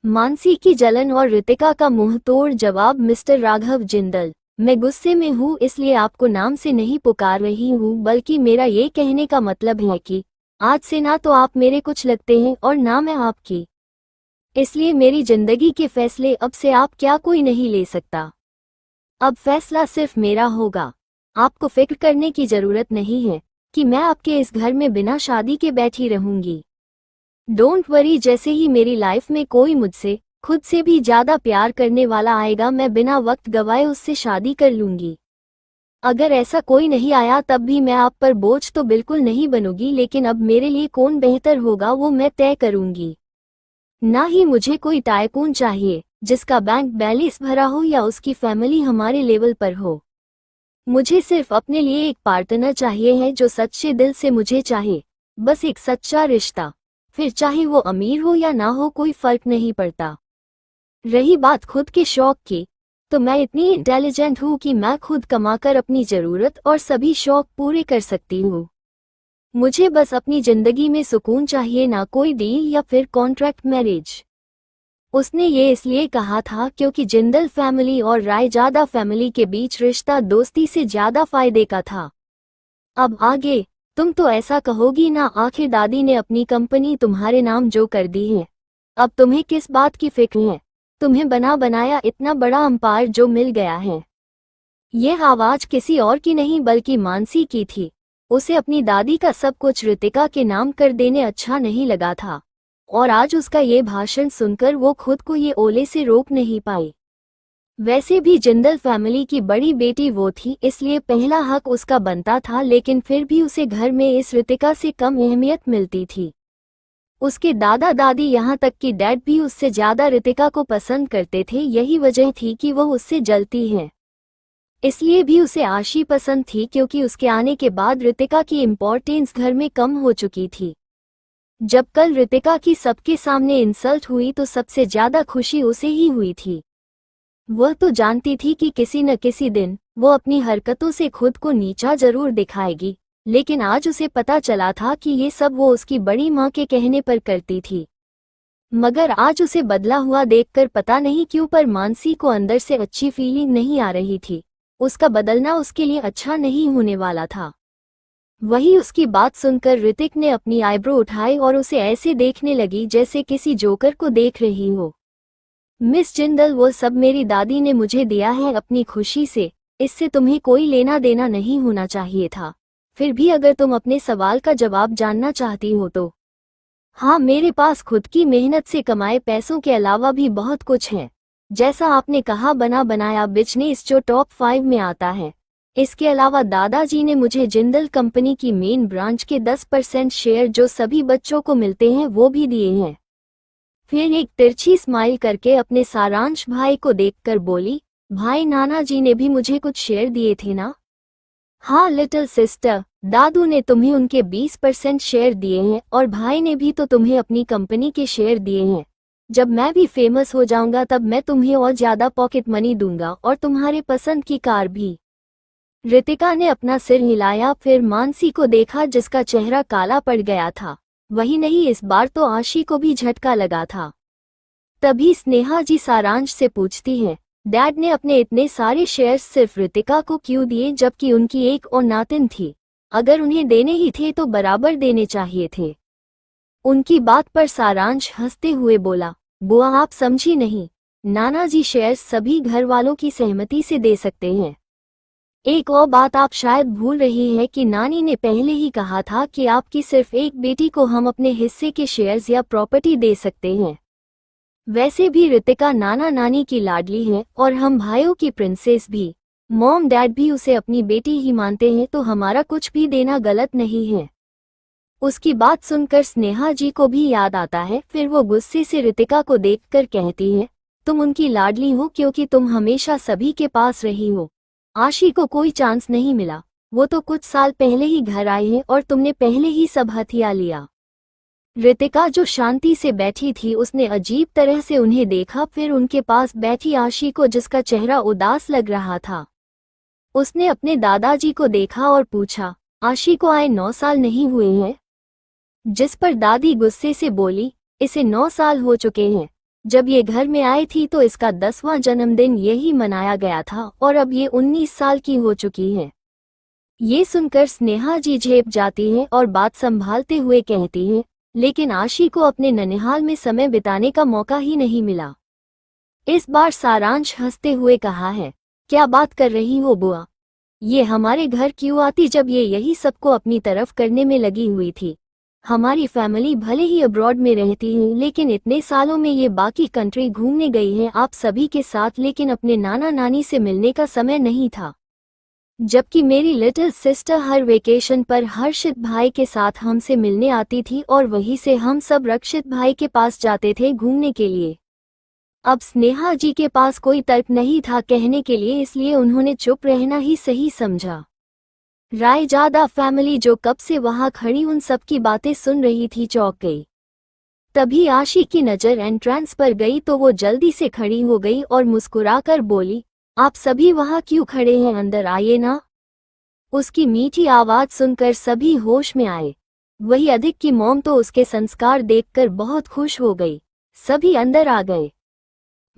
मानसी की जलन और ऋतिका का मुंहतोड़ जवाब। मिस्टर राघव जिंदल, मैं गुस्से में हूँ, इसलिए आपको नाम से नहीं पुकार रही हूँ, बल्कि मेरा ये कहने का मतलब है कि आज से ना तो आप मेरे कुछ लगते हैं और ना मैं आपकी। इसलिए मेरी जिंदगी के फैसले अब से आप क्या कोई नहीं ले सकता। अब फैसला सिर्फ मेरा होगा। आपको फिक्र करने की जरूरत नहीं है कि मैं आपके इस घर में बिना शादी के बैठी रहूंगी। डोंट वरी, जैसे ही मेरी लाइफ में कोई मुझसे खुद से भी ज्यादा प्यार करने वाला आएगा, मैं बिना वक्त गवाए उससे शादी कर लूंगी। अगर ऐसा कोई नहीं आया तब भी मैं आप पर बोझ तो बिल्कुल नहीं बनूंगी, लेकिन अब मेरे लिए कौन बेहतर होगा वो मैं तय करूंगी। ना ही मुझे कोई टाइकून चाहिए जिसका बैंक बैलेंस भरा हो या उसकी फैमिली हमारे लेवल पर हो। मुझे सिर्फ अपने लिए एक पार्टनर चाहिए है जो सच्चे दिल से मुझे चाहे। बस एक सच्चा रिश्ता, फिर चाहे वो अमीर हो या ना हो कोई फर्क नहीं पड़ता। रही बात खुद के शौक की, तो मैं इतनी इंटेलिजेंट हूँ कि मैं खुद कमाकर अपनी जरूरत और सभी शौक पूरे कर सकती हूँ। मुझे बस अपनी जिंदगी में सुकून चाहिए, ना कोई डील या फिर कॉन्ट्रैक्ट मैरिज। उसने ये इसलिए कहा था क्योंकि जिंदल फैमिली और रायजादा फैमिली के बीच रिश्ता दोस्ती से ज्यादा फायदे का था। अब आगे तुम तो ऐसा कहोगी ना, आखिर दादी ने अपनी कंपनी तुम्हारे नाम जो कर दी है, अब तुम्हें किस बात की फिक्र है। तुम्हें बना बनाया इतना बड़ा अंपायर जो मिल गया है। यह आवाज किसी और की नहीं बल्कि मानसी की थी। उसे अपनी दादी का सब कुछ ऋतिका के नाम कर देने अच्छा नहीं लगा था, और आज उसका ये भाषण सुनकर वो खुद को ये ओले से रोक नहीं पाई। वैसे भी जिंदल फैमिली की बड़ी बेटी वो थी, इसलिए पहला हक उसका बनता था, लेकिन फिर भी उसे घर में इस ऋतिका से कम अहमियत मिलती थी। उसके दादा दादी यहाँ तक कि डैड भी उससे ज्यादा ऋतिका को पसंद करते थे। यही वजह थी कि वह उससे जलती है। इसलिए भी उसे आशी पसंद थी क्योंकि उसके आने के बाद ऋतिका की इम्पोर्टेंस घर में कम हो चुकी थी। जब कल ऋतिका की सबके सामने इंसल्ट हुई तो सबसे ज्यादा खुशी उसे ही हुई थी। वह तो जानती थी कि किसी न किसी दिन वो अपनी हरकतों से खुद को नीचा जरूर दिखाएगी, लेकिन आज उसे पता चला था कि ये सब वो उसकी बड़ी माँ के कहने पर करती थी। मगर आज उसे बदला हुआ देखकर पता नहीं क्यों पर मानसी को अंदर से अच्छी फीलिंग नहीं आ रही थी। उसका बदलना उसके लिए अच्छा नहीं होने वाला था। वही उसकी बात सुनकर ऋतिक ने अपनी आईब्रो उठाई और उसे ऐसे देखने लगी जैसे किसी जोकर को देख रही हो। मिस जिंदल, वो सब मेरी दादी ने मुझे दिया है अपनी खुशी से, इससे तुम्हें कोई लेना देना नहीं होना चाहिए था। फिर भी अगर तुम अपने सवाल का जवाब जानना चाहती हो तो हाँ, मेरे पास खुद की मेहनत से कमाए पैसों के अलावा भी बहुत कुछ है। जैसा आपने कहा, बना बनाया बिजनेस जो टॉप 5 में आता है। इसके अलावा दादाजी ने मुझे जिंदल कंपनी की मेन ब्रांच के 10% शेयर जो सभी बच्चों को मिलते हैं वो भी दिए हैं। फिर एक तिरछी स्माइल करके अपने सारांश भाई को देखकर बोली, भाई, नाना जी ने भी मुझे कुछ शेयर दिए थे ना? हाँ लिटिल सिस्टर, दादू ने तुम्हें उनके 20% शेयर दिए हैं और भाई ने भी तो तुम्हें अपनी कंपनी के शेयर दिए हैं। जब मैं भी फेमस हो जाऊंगा तब मैं तुम्हें और ज्यादा पॉकेट मनी दूंगा और तुम्हारे पसंद की कार भी। ऋतिका ने अपना सिर हिलाया, फिर मानसी को देखा जिसका चेहरा काला पड़ गया था। वही नहीं, इस बार तो आशी को भी झटका लगा था। तभी स्नेहा जी सारांश से पूछती है, डैड ने अपने इतने सारे शेयर्स सिर्फ ऋतिका को क्यों दिए जबकि उनकी एक और नातिन थी? अगर उन्हें देने ही थे तो बराबर देने चाहिए थे। उनकी बात पर सारांश हंसते हुए बोला, बुआ आप समझी नहीं, नाना जी शेयर्स सभी घर वालों की सहमति से दे सकते हैं। एक और बात आप शायद भूल रही है कि नानी ने पहले ही कहा था कि आपकी सिर्फ एक बेटी को हम अपने हिस्से के शेयर्स या प्रॉपर्टी दे सकते हैं। वैसे भी ऋतिका नाना नानी की लाडली है और हम भाइयों की प्रिंसेस भी। मॉम डैड भी उसे अपनी बेटी ही मानते हैं, तो हमारा कुछ भी देना गलत नहीं है। उसकी बात सुनकर स्नेहा जी को भी याद आता है। फिर वो गुस्से से ऋतिका को देखकर कहती है, तुम उनकी लाडली हो क्योंकि तुम हमेशा सभी के पास रही हो। आशी को कोई चांस नहीं मिला, वो तो कुछ साल पहले ही घर आई है और तुमने पहले ही सब हथिया लिया। ऋतिका जो शांति से बैठी थी उसने अजीब तरह से उन्हें देखा, फिर उनके पास बैठी आशी को जिसका चेहरा उदास लग रहा था। उसने अपने दादाजी को देखा और पूछा, आशी को आए 9 साल नहीं हुए हैं? जिस पर दादी गुस्से से बोली, इसे 9 साल हो चुके हैं। जब ये घर में आई थी तो इसका 10वां जन्मदिन यही मनाया गया था और अब ये 19 साल की हो चुकी है। ये सुनकर स्नेहा जी झेप जाती हैं और बात संभालते हुए कहती हैं, लेकिन आशी को अपने ननिहाल में समय बिताने का मौका ही नहीं मिला। इस बार सारांश हंसते हुए कहा है, क्या बात कर रही हो बुआ? ये हमारे घर क्यों आती जब ये यही सबको अपनी तरफ करने में लगी हुई थी। हमारी फैमिली भले ही अब्रॉड में रहती है, लेकिन इतने सालों में ये बाकी कंट्री घूमने गई है आप सभी के साथ, लेकिन अपने नाना नानी से मिलने का समय नहीं था। जबकि मेरी लिटिल सिस्टर हर वेकेशन पर हर्षित भाई के साथ हमसे मिलने आती थी और वहीं से हम सब रक्षित भाई के पास जाते थे घूमने के लिए। अब स्नेहा जी के पास कोई तर्क नहीं था कहने के लिए, इसलिए उन्होंने चुप रहना ही सही समझा। रायजादा फैमिली जो कब से वहां खड़ी उन सबकी बातें सुन रही थी चौंक गई। तभी आशी की नजर एंट्रेंस पर गई तो वो जल्दी से खड़ी हो गई और मुस्कुराकर बोली, आप सभी वहां क्यों खड़े हैं, अंदर आइए ना। उसकी मीठी आवाज सुनकर सभी होश में आए। वही अधिक की मॉम तो उसके संस्कार देखकर बहुत खुश हो गई। सभी अंदर आ गए।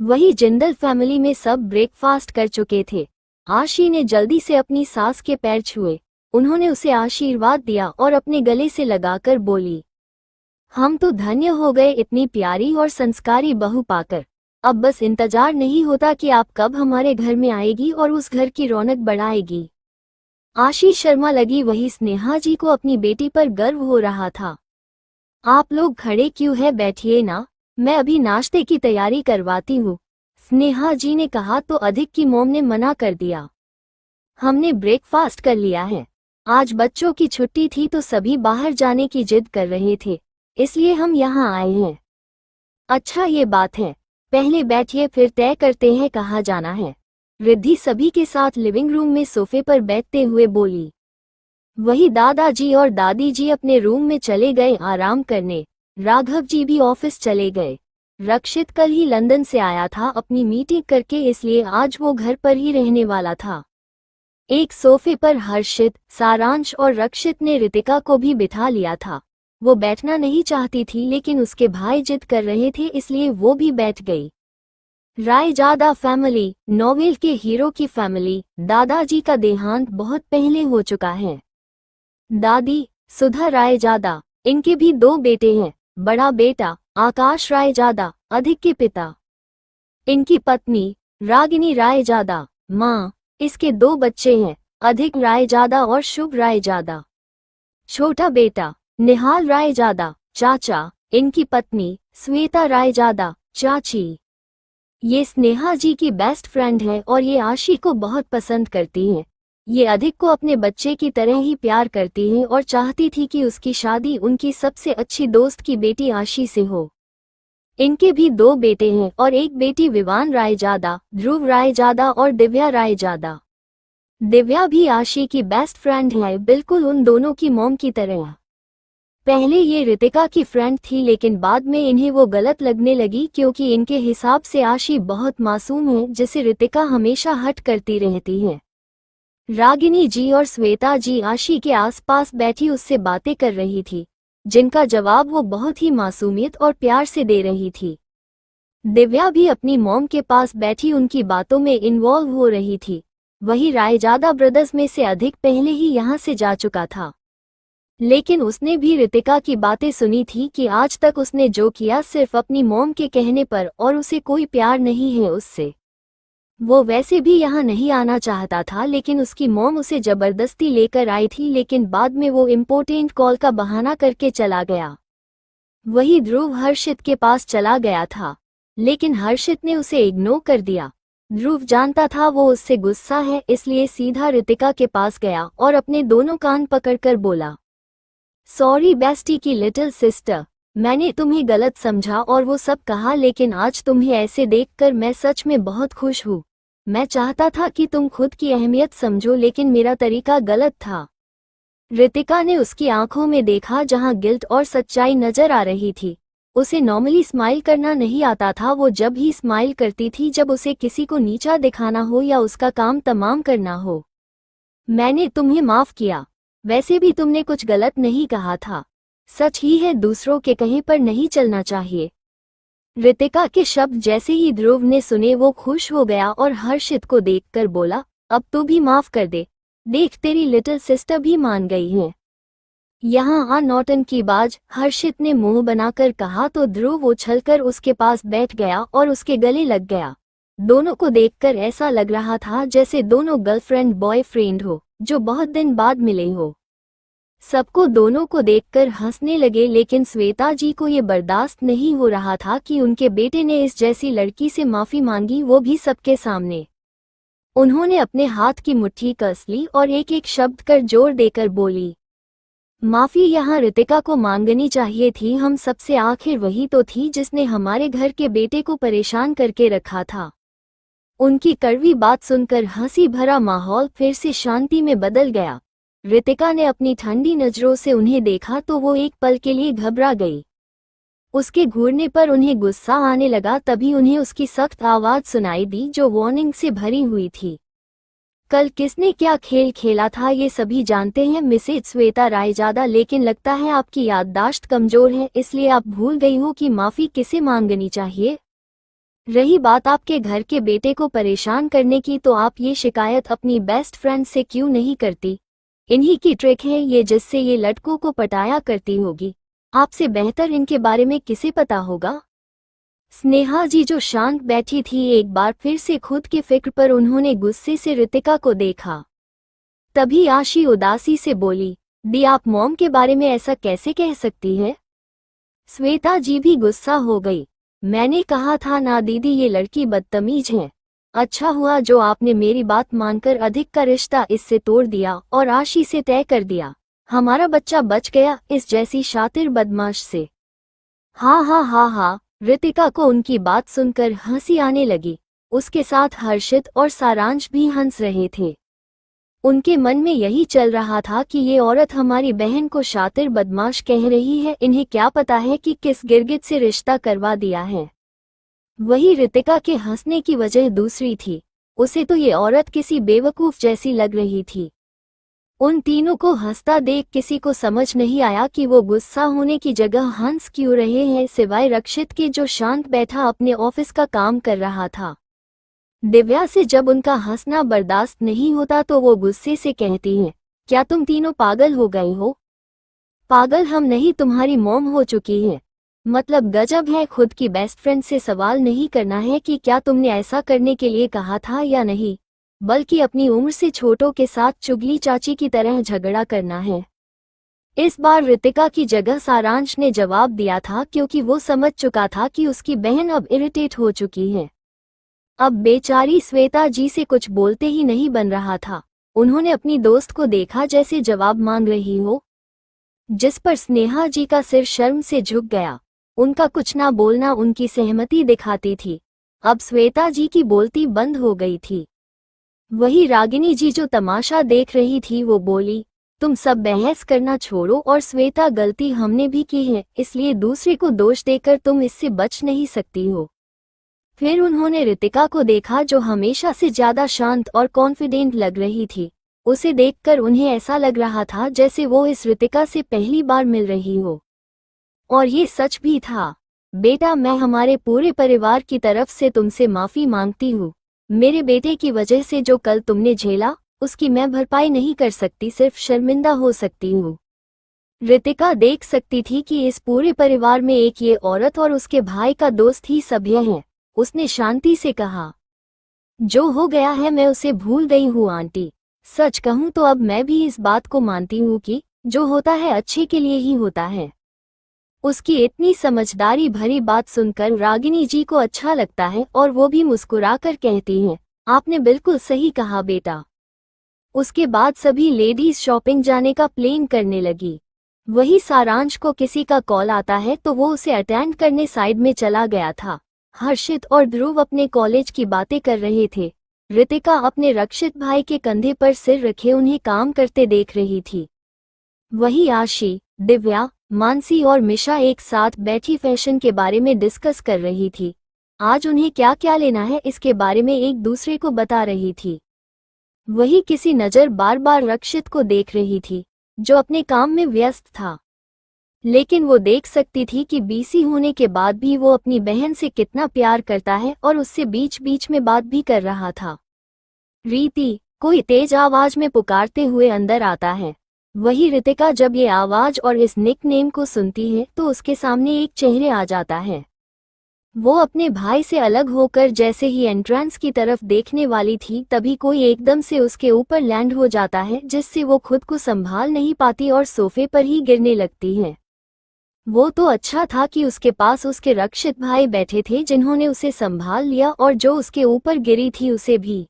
वही जिंदल फैमिली में सब ब्रेकफास्ट कर चुके थे। आशी ने जल्दी से अपनी सास के पैर छुए। उन्होंने उसे आशीर्वाद दिया और अपने गले से लगाकर बोली, हम तो धन्य हो गए इतनी प्यारी और संस्कारी बहू पाकर। अब बस इंतजार नहीं होता कि आप कब हमारे घर में आएगी और उस घर की रौनक बढ़ाएगी। आशी शर्मा लगी। वही स्नेहा जी को अपनी बेटी पर गर्व हो रहा था। आप लोग खड़े क्यों हैं, बैठिए ना, मैं अभी नाश्ते की तैयारी करवाती हूँ, स्नेहा जी ने कहा तो अधिक की मॉम ने मना कर दिया। हमने ब्रेकफास्ट कर लिया है। आज बच्चों की छुट्टी थी तो सभी बाहर जाने की जिद कर रहे थे, इसलिए हम यहाँ आए हैं। अच्छा ये बात है, पहले बैठिए फिर तय करते हैं कहाँ जाना है। रिद्धि सभी के साथ लिविंग रूम में सोफे पर बैठते हुए बोली। वही दादाजी और दादी जी अपने रूम में चले गए आराम करने। राघव जी भी ऑफिस चले गए। रक्षित कल ही लंदन से आया था अपनी मीटिंग करके, इसलिए आज वो घर पर ही रहने वाला था। एक सोफे पर हर्षित, सारांश और रक्षित ने रितिका को भी बिठा लिया था। वो बैठना नहीं चाहती थी लेकिन उसके भाई जिद कर रहे थे इसलिए वो भी बैठ गई। रायजादा फैमिली, नॉवेल के हीरो की फैमिली। दादाजी का देहांत बहुत पहले हो चुका है। दादी सुधा रायजादा, इनके भी 2 बेटे हैं। बड़ा बेटा आकाश रायजादा, अधिक के पिता। इनकी पत्नी रागिनी रायजादा, माँ। इसके 2 बच्चे हैं, अधिक रायजादा और शुभ रायजादा। छोटा बेटा निहाल रायजादा, चाचा। इनकी पत्नी श्वेता रायजादा, चाची। ये स्नेहा जी की बेस्ट फ्रेंड है और ये आशी को बहुत पसंद करती हैं। ये अधिक को अपने बच्चे की तरह ही प्यार करती हैं और चाहती थी कि उसकी शादी उनकी सबसे अच्छी दोस्त की बेटी आशी से हो। इनके भी 2 बेटे हैं और एक बेटी विवान रायजादा, ध्रुव रायजादा और दिव्या रायजादा। दिव्या भी आशी की बेस्ट फ्रेंड है, बिल्कुल उन दोनों की मॉम की तरह। पहले ये रितिका की फ्रेंड थी लेकिन बाद में इन्हें वो गलत लगने लगी क्योंकि इनके हिसाब से आशी बहुत मासूम है जिसे रितिका हमेशा हट करती रहती है। रागिनी जी और श्वेता जी आशी के आसपास बैठी उससे बातें कर रही थी, जिनका जवाब वो बहुत ही मासूमियत और प्यार से दे रही थी। दिव्या भी अपनी मॉम के पास बैठी उनकी बातों में इन्वॉल्व हो रही थी। वही रायजादा ब्रदर्स में से अधिक पहले ही यहाँ से जा चुका था, लेकिन उसने भी रितिका की बातें सुनी थी कि आज तक उसने जो किया सिर्फ अपनी मॉम के कहने पर और उसे कोई प्यार नहीं है उससे। वो वैसे भी यहाँ नहीं आना चाहता था लेकिन उसकी मॉम उसे जबरदस्ती लेकर आई थी, लेकिन बाद में वो इम्पोर्टेंट कॉल का बहाना करके चला गया। वही ध्रुव हर्षित के पास चला गया था लेकिन हर्षित ने उसे इग्नोर कर दिया। ध्रुव जानता था वो उससे गुस्सा है, इसलिए सीधा रितिका के पास गया और अपने दोनों कान पकड़कर बोला, सॉरी बेस्टी की लिटिल सिस्टर, मैंने तुम्हें गलत समझा और वो सब कहा, लेकिन आज तुम्हें ऐसे देखकर मैं सच में बहुत खुश हूँ। मैं चाहता था कि तुम खुद की अहमियत समझो लेकिन मेरा तरीका गलत था। रितिका ने उसकी आंखों में देखा जहां गिल्ट और सच्चाई नजर आ रही थी। उसे नॉर्मली स्माइल करना नहीं आता था, वो जब ही स्माइल करती थी जब उसे किसी को नीचा दिखाना हो या उसका काम तमाम करना हो। मैंने तुम्हें माफ किया, वैसे भी तुमने कुछ गलत नहीं कहा था। सच ही है, दूसरों के कहे पर नहीं चलना चाहिए। रितिका के शब्द जैसे ही ध्रुव ने सुने वो खुश हो गया और हर्षित को देखकर बोला, अब तो भी माफ कर दे, देख तेरी लिटिल सिस्टर भी मान गई है। यहाँ आ नौटंकीबाज, हर्षित ने मुंह बनाकर कहा तो ध्रुव उछलकर उसके पास बैठ गया और उसके गले लग गया। दोनों को देखकर ऐसा लग रहा था जैसे दोनों गर्लफ्रेंड बॉयफ्रेंड हो जो बहुत दिन बाद मिले हो। सबको दोनों को देखकर हंसने लगे, लेकिन श्वेता जी को ये बर्दाश्त नहीं हो रहा था कि उनके बेटे ने इस जैसी लड़की से माफी मांगी, वो भी सबके सामने। उन्होंने अपने हाथ की मुट्ठी कस ली और एक एक शब्द कर जोर देकर बोली, माफी यहाँ रितिका को मांगनी चाहिए थी, हम सबसे आखिर वही तो थी जिसने हमारे घर के बेटे को परेशान करके रखा था। उनकी कड़वी बात सुनकर हंसी भरा माहौल फिर से शांति में बदल गया। रितिका ने अपनी ठंडी नजरों से उन्हें देखा तो वो एक पल के लिए घबरा गई। उसके घूरने पर उन्हें गुस्सा आने लगा, तभी उन्हें उसकी सख्त आवाज सुनाई दी जो वार्निंग से भरी हुई थी। कल किसने क्या खेल खेला था ये सभी जानते हैं मिसेज श्वेता रायजादा, लेकिन लगता है आपकी याददाश्त कमजोर है, इसलिए आप भूल गई हो कि माफी किसे मांगनी चाहिए। रही बात आपके घर के बेटे को परेशान करने की, तो आप ये शिकायत अपनी बेस्ट फ्रेंड से क्यों नहीं करती। इन्हीं की ट्रिक है ये जिससे ये लड़कों को पटाया करती होगी। आपसे बेहतर इनके बारे में किसे पता होगा। स्नेहा जी जो शांत बैठी थी, एक बार फिर से खुद की फिक्र पर उन्होंने गुस्से से रितिका को देखा। तभी आशी उदासी से बोली, दी आप मॉम के बारे में ऐसा कैसे कह सकती है। श्वेता जी भी गुस्सा हो गई। मैंने कहा था ना दीदी, ये लड़की बदतमीज है। अच्छा हुआ जो आपने मेरी बात मानकर अधिक का रिश्ता इससे तोड़ दिया और आशी से तय कर दिया। हमारा बच्चा बच गया इस जैसी शातिर बदमाश से। हाँ हाँ हाँ हाँ। रितिका को उनकी बात सुनकर हंसी आने लगी। उसके साथ हर्षित और सारांश भी हंस रहे थे। उनके मन में यही चल रहा था कि ये औरत हमारी बहन को शातिर बदमाश कह रही है, इन्हें क्या पता है कि किस गिरगिट से रिश्ता करवा दिया है। वही रितिका के हंसने की वजह दूसरी थी। उसे तो ये औरत किसी बेवकूफ जैसी लग रही थी। उन तीनों को हंसता देख किसी को समझ नहीं आया कि वो गुस्सा होने की जगह हंस क्यों रहे हैं, सिवाय रक्षित के जो शांत बैठा अपने ऑफिस का काम कर रहा था। दिव्या से जब उनका हंसना बर्दाश्त नहीं होता तो वो गुस्से से कहती हैं, क्या तुम तीनों पागल हो गए हो। पागल हम नहीं, तुम्हारी मॉम हो चुकी है। मतलब गजब है, खुद की बेस्ट फ्रेंड से सवाल नहीं करना है कि क्या तुमने ऐसा करने के लिए कहा था या नहीं, बल्कि अपनी उम्र से छोटों के साथ चुगली चाची की तरह झगड़ा करना है। इस बार रितिका की जगह सारांश ने जवाब दिया था, क्योंकि वो समझ चुका था कि उसकी बहन अब इरिटेट हो चुकी है। अब बेचारी श्वेता जी से कुछ बोलते ही नहीं बन रहा था। उन्होंने अपनी दोस्त को देखा जैसे जवाब मांग रही हो, जिस पर स्नेहा जी का सिर शर्म से झुक गया। उनका कुछ ना बोलना उनकी सहमति दिखाती थी। अब श्वेता जी की बोलती बंद हो गई थी। वही रागिनी जी जो तमाशा देख रही थी वो बोली, तुम सब बहस करना छोड़ो और श्वेता, गलती हमने भी की है, इसलिए दूसरे को दोष देकर तुम इससे बच नहीं सकती हो। फिर उन्होंने रितिका को देखा जो हमेशा से ज्यादा शांत और कॉन्फिडेंट लग रही थी। उसे देखकर उन्हें ऐसा लग रहा था जैसे वो इस रितिका से पहली बार मिल रही हो। और ये सच भी था। बेटा, मैं हमारे पूरे परिवार की तरफ से तुमसे माफी मांगती हूँ। मेरे बेटे की वजह से जो कल तुमने झेला उसकी मैं भरपाई नहीं कर सकती, सिर्फ शर्मिंदा हो सकती हूँ। रितिका देख सकती थी कि इस पूरे परिवार में एक ये औरत और उसके भाई का दोस्त ही सभ्य है। उसने शांति से कहा, जो हो गया है मैं उसे भूल गई हूँ आंटी। सच कहूँ तो अब मैं भी इस बात को मानती हूँ कि जो होता है अच्छे के लिए ही होता है। उसकी इतनी समझदारी भरी बात सुनकर रागिनी जी को अच्छा लगता है और वो भी मुस्कुराकर कहती हैं, आपने बिल्कुल सही कहा बेटा। उसके बाद सभी लेडीज शॉपिंग जाने का प्लान करने लगी। वही सारांश को किसी का कॉल आता है तो वो उसे अटेंड करने साइड में चला गया था। हर्षित और ध्रुव अपने कॉलेज की बातें कर रहे थे। रितिका अपने रक्षित भाई के कंधे पर सिर रखे उन्हें काम करते देख रही थी। वही आशी, दिव्या, मानसी और मिशा एक साथ बैठी फैशन के बारे में डिस्कस कर रही थी। आज उन्हें क्या क्या लेना है इसके बारे में एक दूसरे को बता रही थी। वही किसी नज़र बार बार रक्षित को देख रही थी जो अपने काम में व्यस्त था। लेकिन वो देख सकती थी कि बीसी होने के बाद भी वो अपनी बहन से कितना प्यार करता है और उससे बीच बीच में बात भी कर रहा था। रीति, कोई तेज आवाज में पुकारते हुए अंदर आता है। वही रितिका जब ये आवाज और इस निकनेम को सुनती है तो उसके सामने एक चेहरे आ जाता है। वो अपने भाई से अलग होकर जैसे ही एंट्रेंस की तरफ देखने वाली थी तभी कोई एकदम से उसके ऊपर लैंड हो जाता है, जिससे वो खुद को संभाल नहीं पाती और सोफे पर ही गिरने लगती है। वो तो अच्छा था कि उसके पास उसके रक्षित भाई बैठे थे जिन्होंने उसे संभाल लिया और जो उसके ऊपर गिरी थी उसे भी।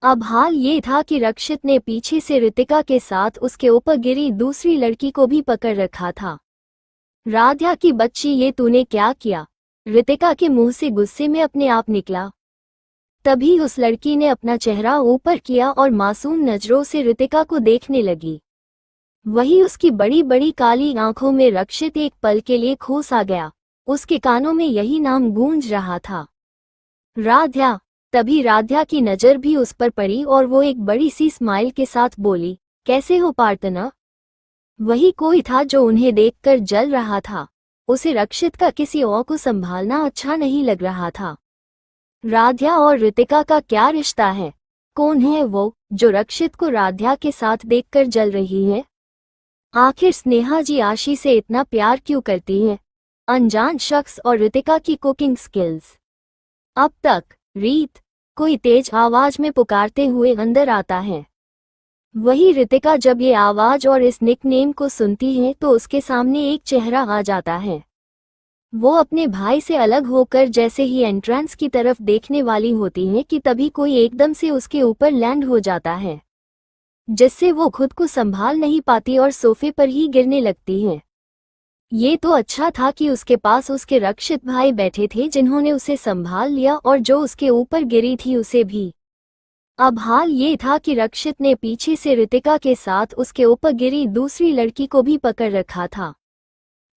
अब हाल ये था कि रक्षित ने पीछे से रितिका के साथ उसके ऊपर गिरी दूसरी लड़की को भी पकड़ रखा था। राध्या की बच्ची, ये तूने क्या किया? रितिका के मुंह से गुस्से में अपने आप निकला। तभी उस लड़की ने अपना चेहरा ऊपर किया और मासूम नजरों से रितिका को देखने लगी। वही उसकी बड़ी बड़ी काली आंखों में रक्षित एक पल के लिए खो सा गया। उसके कानों में यही नाम गूंज रहा था, राध्या। तभी राध्या की नजर भी उस पर पड़ी और वो एक बड़ी सी स्माइल के साथ बोली, कैसे हो पार्टनर? वही कोई था जो उन्हें देखकर जल रहा था। उसे रक्षित का किसी और को संभालना अच्छा नहीं लग रहा था। राध्या और रितिका का क्या रिश्ता है? कौन है वो जो रक्षित को राध्या के साथ देखकर जल रही है? आखिर स्नेहा जी आशी से इतना प्यार क्यों करती है? अनजान शख्स और रितिका की कुकिंग स्किल्स। अब तक रीत, कोई तेज आवाज में पुकारते हुए अंदर आता है। वही रितिका जब ये आवाज और इस निकनेम को सुनती है तो उसके सामने एक चेहरा आ जाता है। वो अपने भाई से अलग होकर जैसे ही एंट्रेंस की तरफ देखने वाली होती है कि तभी कोई एकदम से उसके ऊपर लैंड हो जाता है, जिससे वो खुद को संभाल नहीं पाती और सोफे पर ही गिरने लगती है। ये तो अच्छा था कि उसके पास उसके रक्षित भाई बैठे थे जिन्होंने उसे संभाल लिया और जो उसके ऊपर गिरी थी उसे भी। अब हाल ये था कि रक्षित ने पीछे से रितिका के साथ उसके ऊपर गिरी दूसरी लड़की को भी पकड़ रखा था।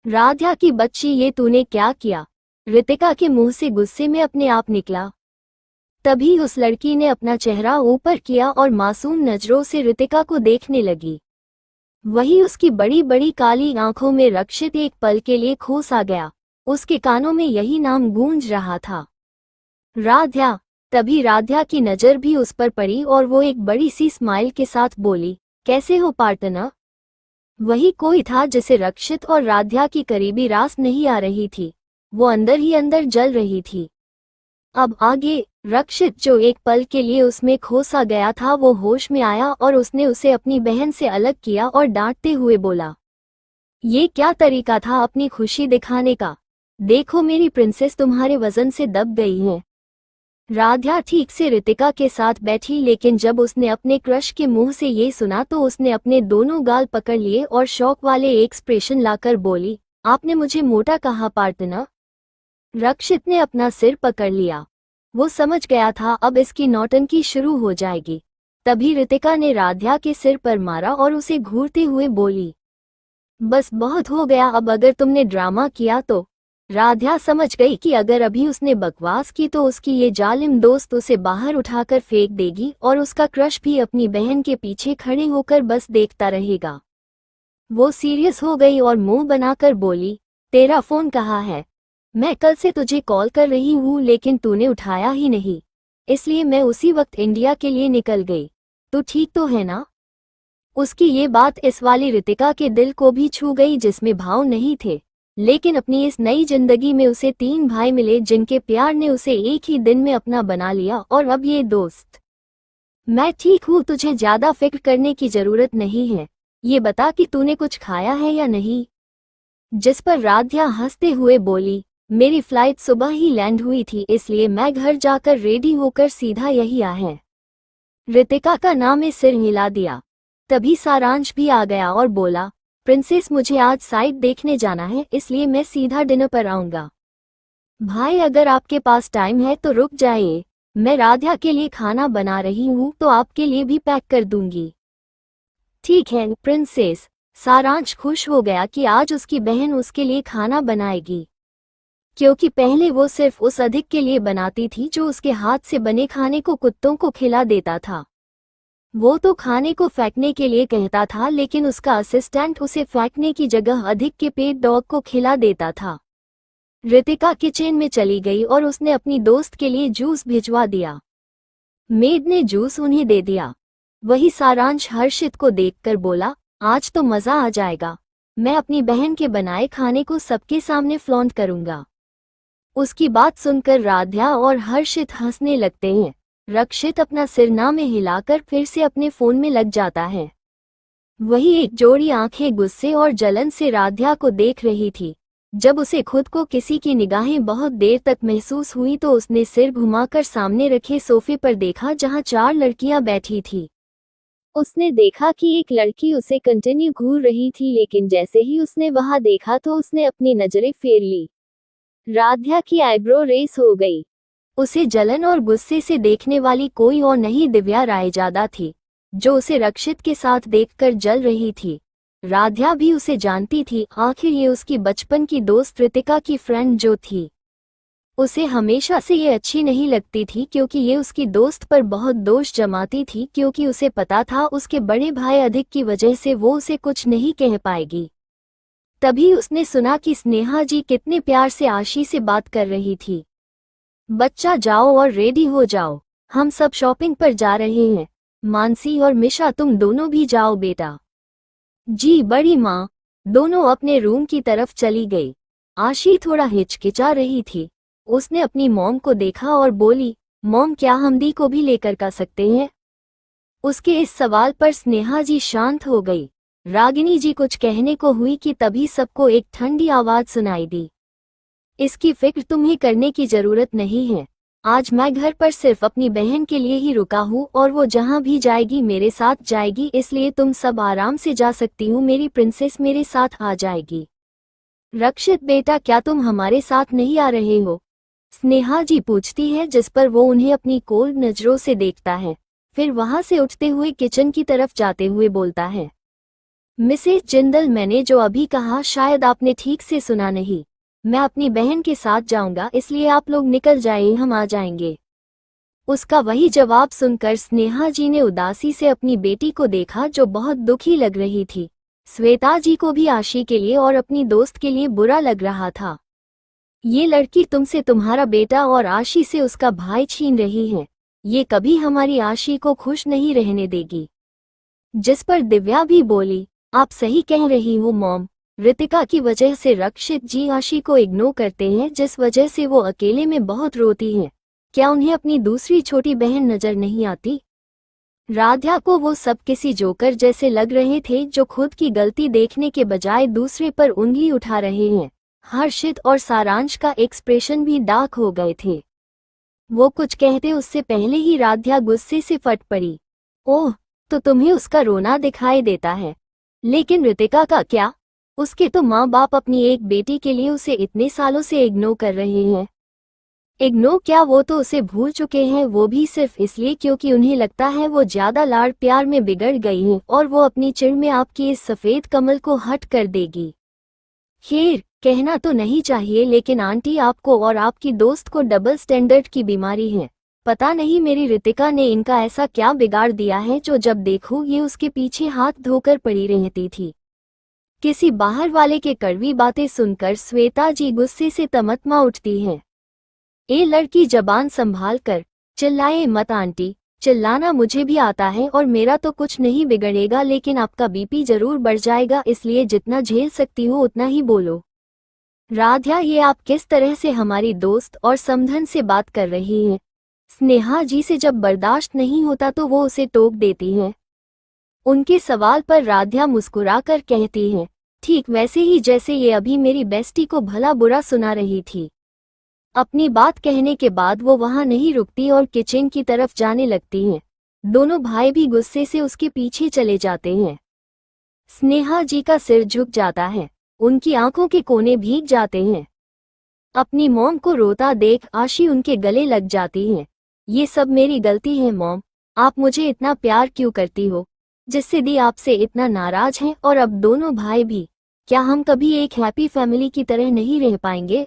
राध्या की बच्ची, ये तूने क्या किया? रितिका के मुंह से गुस्से में अपने आप निकला। तभी उस लड़की ने अपना चेहरा ऊपर किया और मासूम नजरों से रितिका को देखने लगी। वही उसकी बड़ी बड़ी काली आंखों में रक्षित एक पल के लिए खो सा गया। उसके कानों में यही नाम गूंज रहा था, राध्या। तभी राध्या की नजर भी उस पर पड़ी और वो एक बड़ी सी स्माइल के साथ बोली, कैसे हो पार्टनर? वही कोई था जिसे रक्षित और राध्या की करीबी रास नहीं आ रही थी। वो अंदर ही अंदर जल रही थी। अब आगे रक्षित, जो एक पल के लिए उसमें खो सा गया था, वो होश में आया और उसने उसे अपनी बहन से अलग किया और डांटते हुए बोला, ये क्या तरीका था अपनी खुशी दिखाने का? देखो मेरी प्रिंसेस तुम्हारे वजन से दब गई है। राध्या ठीक से रितिका के साथ बैठी, लेकिन जब उसने अपने क्रश के मुंह से ये सुना तो उसने अपने दोनों गाल पकड़ लिए और शौक वाले एक्सप्रेशन लाकर बोली, आपने मुझे मोटा कहा पार्टनर? रक्षित ने अपना सिर पकड़ लिया। वो समझ गया था अब इसकी नौटंकी शुरू हो जाएगी। तभी रितिका ने राध्या के सिर पर मारा और उसे घूरते हुए बोली, बस बहुत हो गया, अब अगर तुमने ड्रामा किया तो। राध्या समझ गई कि अगर अभी उसने बकवास की तो उसकी ये जालिम दोस्त उसे बाहर उठाकर फेंक देगी और उसका क्रश भी अपनी बहन के पीछे खड़े होकर बस देखता रहेगा। वो सीरियस हो गई और मुंह बनाकर बोली, तेरा फोन कहाँ है? मैं कल से तुझे कॉल कर रही हूँ लेकिन तूने उठाया ही नहीं, इसलिए मैं उसी वक्त इंडिया के लिए निकल गई। तू ठीक तो है ना? उसकी ये बात इस वाली रितिका के दिल को भी छू गई जिसमें भाव नहीं थे, लेकिन अपनी इस नई जिंदगी में उसे 3 भाई मिले जिनके प्यार ने उसे एक ही दिन में अपना बना लिया। और अब ये दोस्त, मैं ठीक हूँ, तुझे ज्यादा फिक्र करने की जरूरत नहीं है। ये बता कि तूने कुछ खाया है या नहीं? जिस पर राध्या हंसते हुए बोली, मेरी फ्लाइट सुबह ही लैंड हुई थी, इसलिए मैं घर जाकर रेडी होकर सीधा यही आ है। रितिका का नाम में सिर हिला दिया। तभी सारांश भी आ गया और बोला, प्रिंसेस मुझे आज साइट देखने जाना है, इसलिए मैं सीधा डिनर पर आऊंगा। भाई अगर आपके पास टाइम है तो रुक जाइए, मैं राध्या के लिए खाना बना रही हूँ तो आपके लिए भी पैक कर दूंगी। ठीक है प्रिंसेस। सारांश खुश हो गया कि आज उसकी बहन उसके लिए खाना बनाएगी, क्योंकि पहले वो सिर्फ उस अधिक के लिए बनाती थी जो उसके हाथ से बने खाने को कुत्तों को खिला देता था। वो तो खाने को फेंकने के लिए कहता था, लेकिन उसका असिस्टेंट उसे फेंकने की जगह अधिक के पेट डॉग को खिला देता था। रितिका किचन में चली गई और उसने अपनी दोस्त के लिए जूस भिजवा दिया। मेड ने जूस उन्हें दे दिया। वही सारांश हर्षित को देखकर बोला, आज तो मजा आ जाएगा, मैं अपनी बहन के बनाए खाने को सबके सामने फ्लॉन्ट करूंगा। उसकी बात सुनकर राध्या और हर्षित हंसने लगते हैं। रक्षित अपना सिरना में हिलाकर फिर से अपने फोन में लग जाता है। वही एक जोड़ी आंखें गुस्से और जलन से राध्या को देख रही थी। जब उसे खुद को किसी की निगाहें बहुत देर तक महसूस हुई तो उसने सिर घुमाकर सामने रखे सोफे पर देखा जहां 4 लड़कियां बैठी थी। उसने देखा कि एक लड़की उसे कंटिन्यू घूर रही थी, लेकिन जैसे ही उसने वहां देखा तो उसने अपनी नजरें फेर ली। राध्या की आईब्रो रेस हो गई। उसे जलन और गुस्से से देखने वाली कोई और नहीं दिव्या रायजादा थी, जो उसे रक्षित के साथ देखकर जल रही थी। राध्या भी उसे जानती थी, आखिर ये उसकी बचपन की दोस्त रितिका की फ्रेंड जो थी। उसे हमेशा से ये अच्छी नहीं लगती थी क्योंकि ये उसकी दोस्त पर बहुत दोष जमाती थी, क्योंकि उसे पता था उसके बड़े भाई अधिक की वजह से वो उसे कुछ नहीं कह पाएगी। तभी उसने सुना कि स्नेहा जी कितने प्यार से आशी से बात कर रही थी। बच्चा जाओ और रेडी हो जाओ, हम सब शॉपिंग पर जा रहे हैं। मानसी और मिशा तुम दोनों भी जाओ बेटा। जी बड़ी माँ। दोनों अपने रूम की तरफ चली गई। आशी थोड़ा हिचकिचा रही थी। उसने अपनी मॉम को देखा और बोली, मॉम क्या हम दी को भी लेकर का सकते हैं? उसके इस सवाल पर स्नेहा जी शांत हो गई। रागिनी जी कुछ कहने को हुई कि तभी सबको एक ठंडी आवाज सुनाई दी, इसकी फिक्र तुम्हें करने की जरूरत नहीं है। आज मैं घर पर सिर्फ अपनी बहन के लिए ही रुका हूँ और वो जहाँ भी जाएगी मेरे साथ जाएगी, इसलिए तुम सब आराम से जा सकती हो। मेरी प्रिंसेस मेरे साथ आ जाएगी। रक्षित बेटा क्या तुम हमारे साथ नहीं आ रहे हो? स्नेहा जी पूछती है, जिस पर वो उन्हें अपनी कोल्ड नजरों से देखता है। फिर वहां से उठते हुए किचन की तरफ जाते हुए बोलता है, मिसेज जिंदल मैंने जो अभी कहा शायद आपने ठीक से सुना नहीं। मैं अपनी बहन के साथ जाऊंगा, इसलिए आप लोग निकल जाइए, हम आ जाएंगे। उसका वही जवाब सुनकर स्नेहा जी ने उदासी से अपनी बेटी को देखा जो बहुत दुखी लग रही थी। श्वेता जी को भी आशी के लिए और अपनी दोस्त के लिए बुरा लग रहा था। ये लड़की तुमसे तुम्हारा बेटा और आशी से उसका भाई छीन रही है। ये कभी हमारी आशी को खुश नहीं रहने देगी। जिस पर दिव्या भी बोली, आप सही कह रही हो मॉम। रितिका की वजह से रक्षित जी आशी को इग्नोर करते हैं, जिस वजह से वो अकेले में बहुत रोती हैं। क्या उन्हें अपनी दूसरी छोटी बहन नजर नहीं आती? राध्या को वो सब किसी जोकर जैसे लग रहे थे जो खुद की गलती देखने के बजाय दूसरे पर उंगली उठा रहे हैं। हर्षित और सारांश का एक्सप्रेशन भी डार्क हो गए थे। वो कुछ कहते उससे पहले ही राध्या गुस्से से फट पड़ी। ओह, तो तुम्हें उसका रोना दिखाई देता है, लेकिन रितिका का क्या? उसके तो माँ बाप अपनी एक बेटी के लिए उसे इतने सालों से इग्नोर कर रहे हैं। इग्नोर क्या, वो तो उसे भूल चुके हैं, वो भी सिर्फ इसलिए क्योंकि उन्हें लगता है वो ज्यादा लाड़ प्यार में बिगड़ गई हैं और वो अपनी चिढ़ में आपकी इस सफेद कमल को हट कर देगी। खैर, कहना तो नहीं चाहिए, लेकिन आंटी आपको और आपकी दोस्त को डबल स्टैंडर्ड की बीमारी है। पता नहीं मेरी रितिका ने इनका ऐसा क्या बिगाड़ दिया है जो जब देखो ये उसके पीछे हाथ धोकर पड़ी रहती थी। किसी बाहर वाले के कड़वी बातें सुनकर श्वेता जी गुस्से से तमतमा उठती है। ए लड़की जबान संभाल कर, चिल्लाए मत आंटी। चिल्लाना मुझे भी आता है और मेरा तो कुछ नहीं बिगड़ेगा, लेकिन आपका बीपी जरूर बढ़ जाएगा, इसलिए जितना झेल सकती हो उतना ही बोलो। राध्या, ये आप किस तरह से हमारी दोस्त और समधन से बात कर रही हैं? स्नेहा जी से जब बर्दाश्त नहीं होता तो वो उसे टोक देती हैं। उनके सवाल पर राध्या मुस्कुराकर कहती है, ठीक वैसे ही जैसे ये अभी मेरी बेस्टी को भला बुरा सुना रही थी। अपनी बात कहने के बाद वो वहां नहीं रुकती और किचन की तरफ जाने लगती हैं। दोनों भाई भी गुस्से से उसके पीछे चले जाते हैं। स्नेहा जी का सिर झुक जाता है, उनकी आंखों के कोने भीग जाते हैं। अपनी मॉम को रोता देख आशी उनके गले लग जाती है। ये सब मेरी गलती है मॉम, आप मुझे इतना प्यार क्यों करती हो, जिससे दी आपसे इतना नाराज हैं, और अब दोनों भाई भी। क्या हम कभी एक हैप्पी फैमिली की तरह नहीं रह पाएंगे?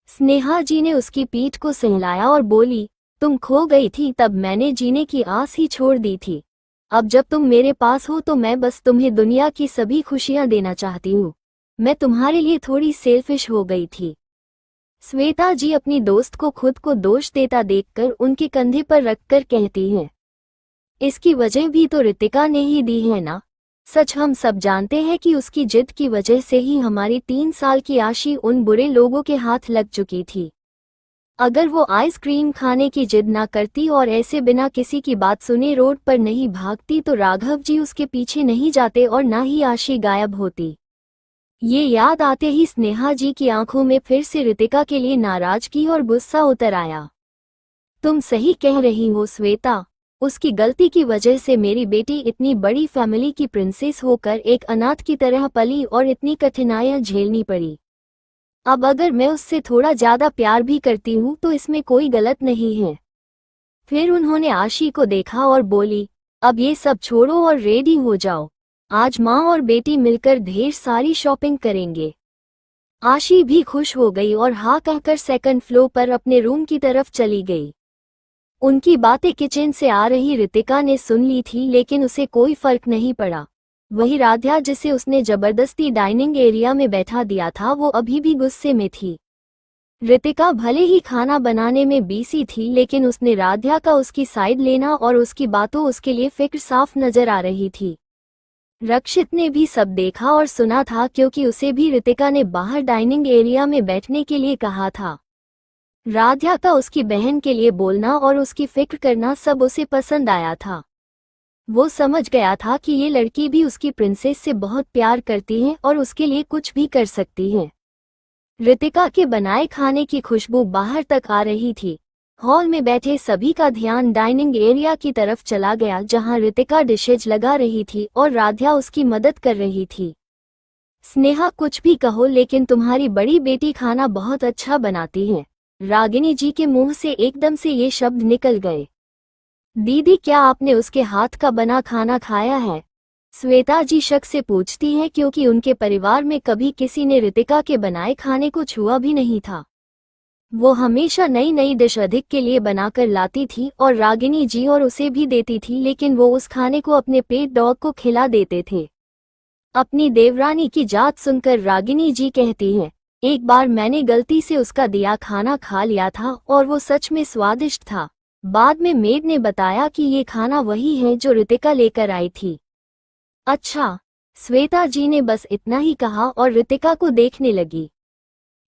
स्नेहा जी ने उसकी पीठ को सहलाया और बोली, तुम खो गई थी तब मैंने जीने की आस ही छोड़ दी थी। अब जब तुम मेरे पास हो तो मैं बस तुम्हें दुनिया की सभी खुशियां देना चाहती हूँ। मैं तुम्हारे लिए थोड़ी सेल्फिश हो गई थी। श्वेता जी अपनी दोस्त को खुद को दोष देता देखकर उनके कंधे पर रखकर कहती हैं, इसकी वजह भी तो रितिका ने ही दी है ना। सच हम सब जानते हैं कि उसकी जिद की वजह से ही हमारी 3 साल की आशी उन बुरे लोगों के हाथ लग चुकी थी। अगर वो आइसक्रीम खाने की जिद ना करती और ऐसे बिना किसी की बात सुने रोड पर नहीं भागती तो राघव जी उसके पीछे नहीं जाते और ना ही आशी गायब होती। ये याद आते ही स्नेहा जी की आंखों में फिर से रितिका के लिए नाराजगी और गुस्सा उतर आया। तुम सही कह रही हो श्वेता, उसकी गलती की वजह से मेरी बेटी इतनी बड़ी फैमिली की प्रिंसेस होकर एक अनाथ की तरह पली और इतनी कठिनाइयां झेलनी पड़ी। अब अगर मैं उससे थोड़ा ज्यादा प्यार भी करती हूँ तो इसमें कोई गलत नहीं है। फिर उन्होंने आशी को देखा और बोली, अब ये सब छोड़ो और रेडी हो जाओ। आज माँ और बेटी मिलकर ढेर सारी शॉपिंग करेंगे। आशी भी खुश हो गई और हाँ कहकर सेकंड फ्लोर पर अपने रूम की तरफ चली गई। उनकी बातें किचन से आ रही रितिका ने सुन ली थी लेकिन उसे कोई फर्क नहीं पड़ा। वही राध्या जिसे उसने जबरदस्ती डाइनिंग एरिया में बैठा दिया था वो अभी भी गुस्से में थी। रितिका भले ही खाना बनाने में बिजी थी लेकिन उसने राध्या का उसकी साइड लेना और उसकी बातों उसके लिए फिक्र साफ नजर आ रही थी। रक्षित ने भी सब देखा और सुना था क्योंकि उसे भी रितिका ने बाहर डाइनिंग एरिया में बैठने के लिए कहा था। राध्या का उसकी बहन के लिए बोलना और उसकी फिक्र करना सब उसे पसंद आया था। वो समझ गया था कि ये लड़की भी उसकी प्रिंसेस से बहुत प्यार करती है और उसके लिए कुछ भी कर सकती है। रितिका के बनाए खाने की खुशबू बाहर तक आ रही थी। हॉल में बैठे सभी का ध्यान डाइनिंग एरिया की तरफ चला गया जहां रितिका डिशेज लगा रही थी और राध्या उसकी मदद कर रही थी। स्नेहा कुछ भी कहो लेकिन तुम्हारी बड़ी बेटी खाना बहुत अच्छा बनाती है। रागिनी जी के मुंह से एकदम से ये शब्द निकल गए। दीदी क्या आपने उसके हाथ का बना खाना खाया है? श्वेता जी शक से पूछती हैं क्योंकि उनके परिवार में कभी किसी ने रितिका के बनाए खाने को छुआ भी नहीं था। वो हमेशा नई नई डिश अधिक के लिए बनाकर लाती थी और रागिनी जी और उसे भी देती थी लेकिन वो उस खाने को अपने पेट डॉग को खिला देते थे। अपनी देवरानी की जात सुनकर रागिनी जी कहती हैं, एक बार मैंने गलती से उसका दिया खाना खा लिया था और वो सच में स्वादिष्ट था। बाद में मेड ने बताया कि ये खाना वही है जो रितिका लेकर आई थी। अच्छा, श्वेता जी ने बस इतना ही कहा और रितिका को देखने लगी।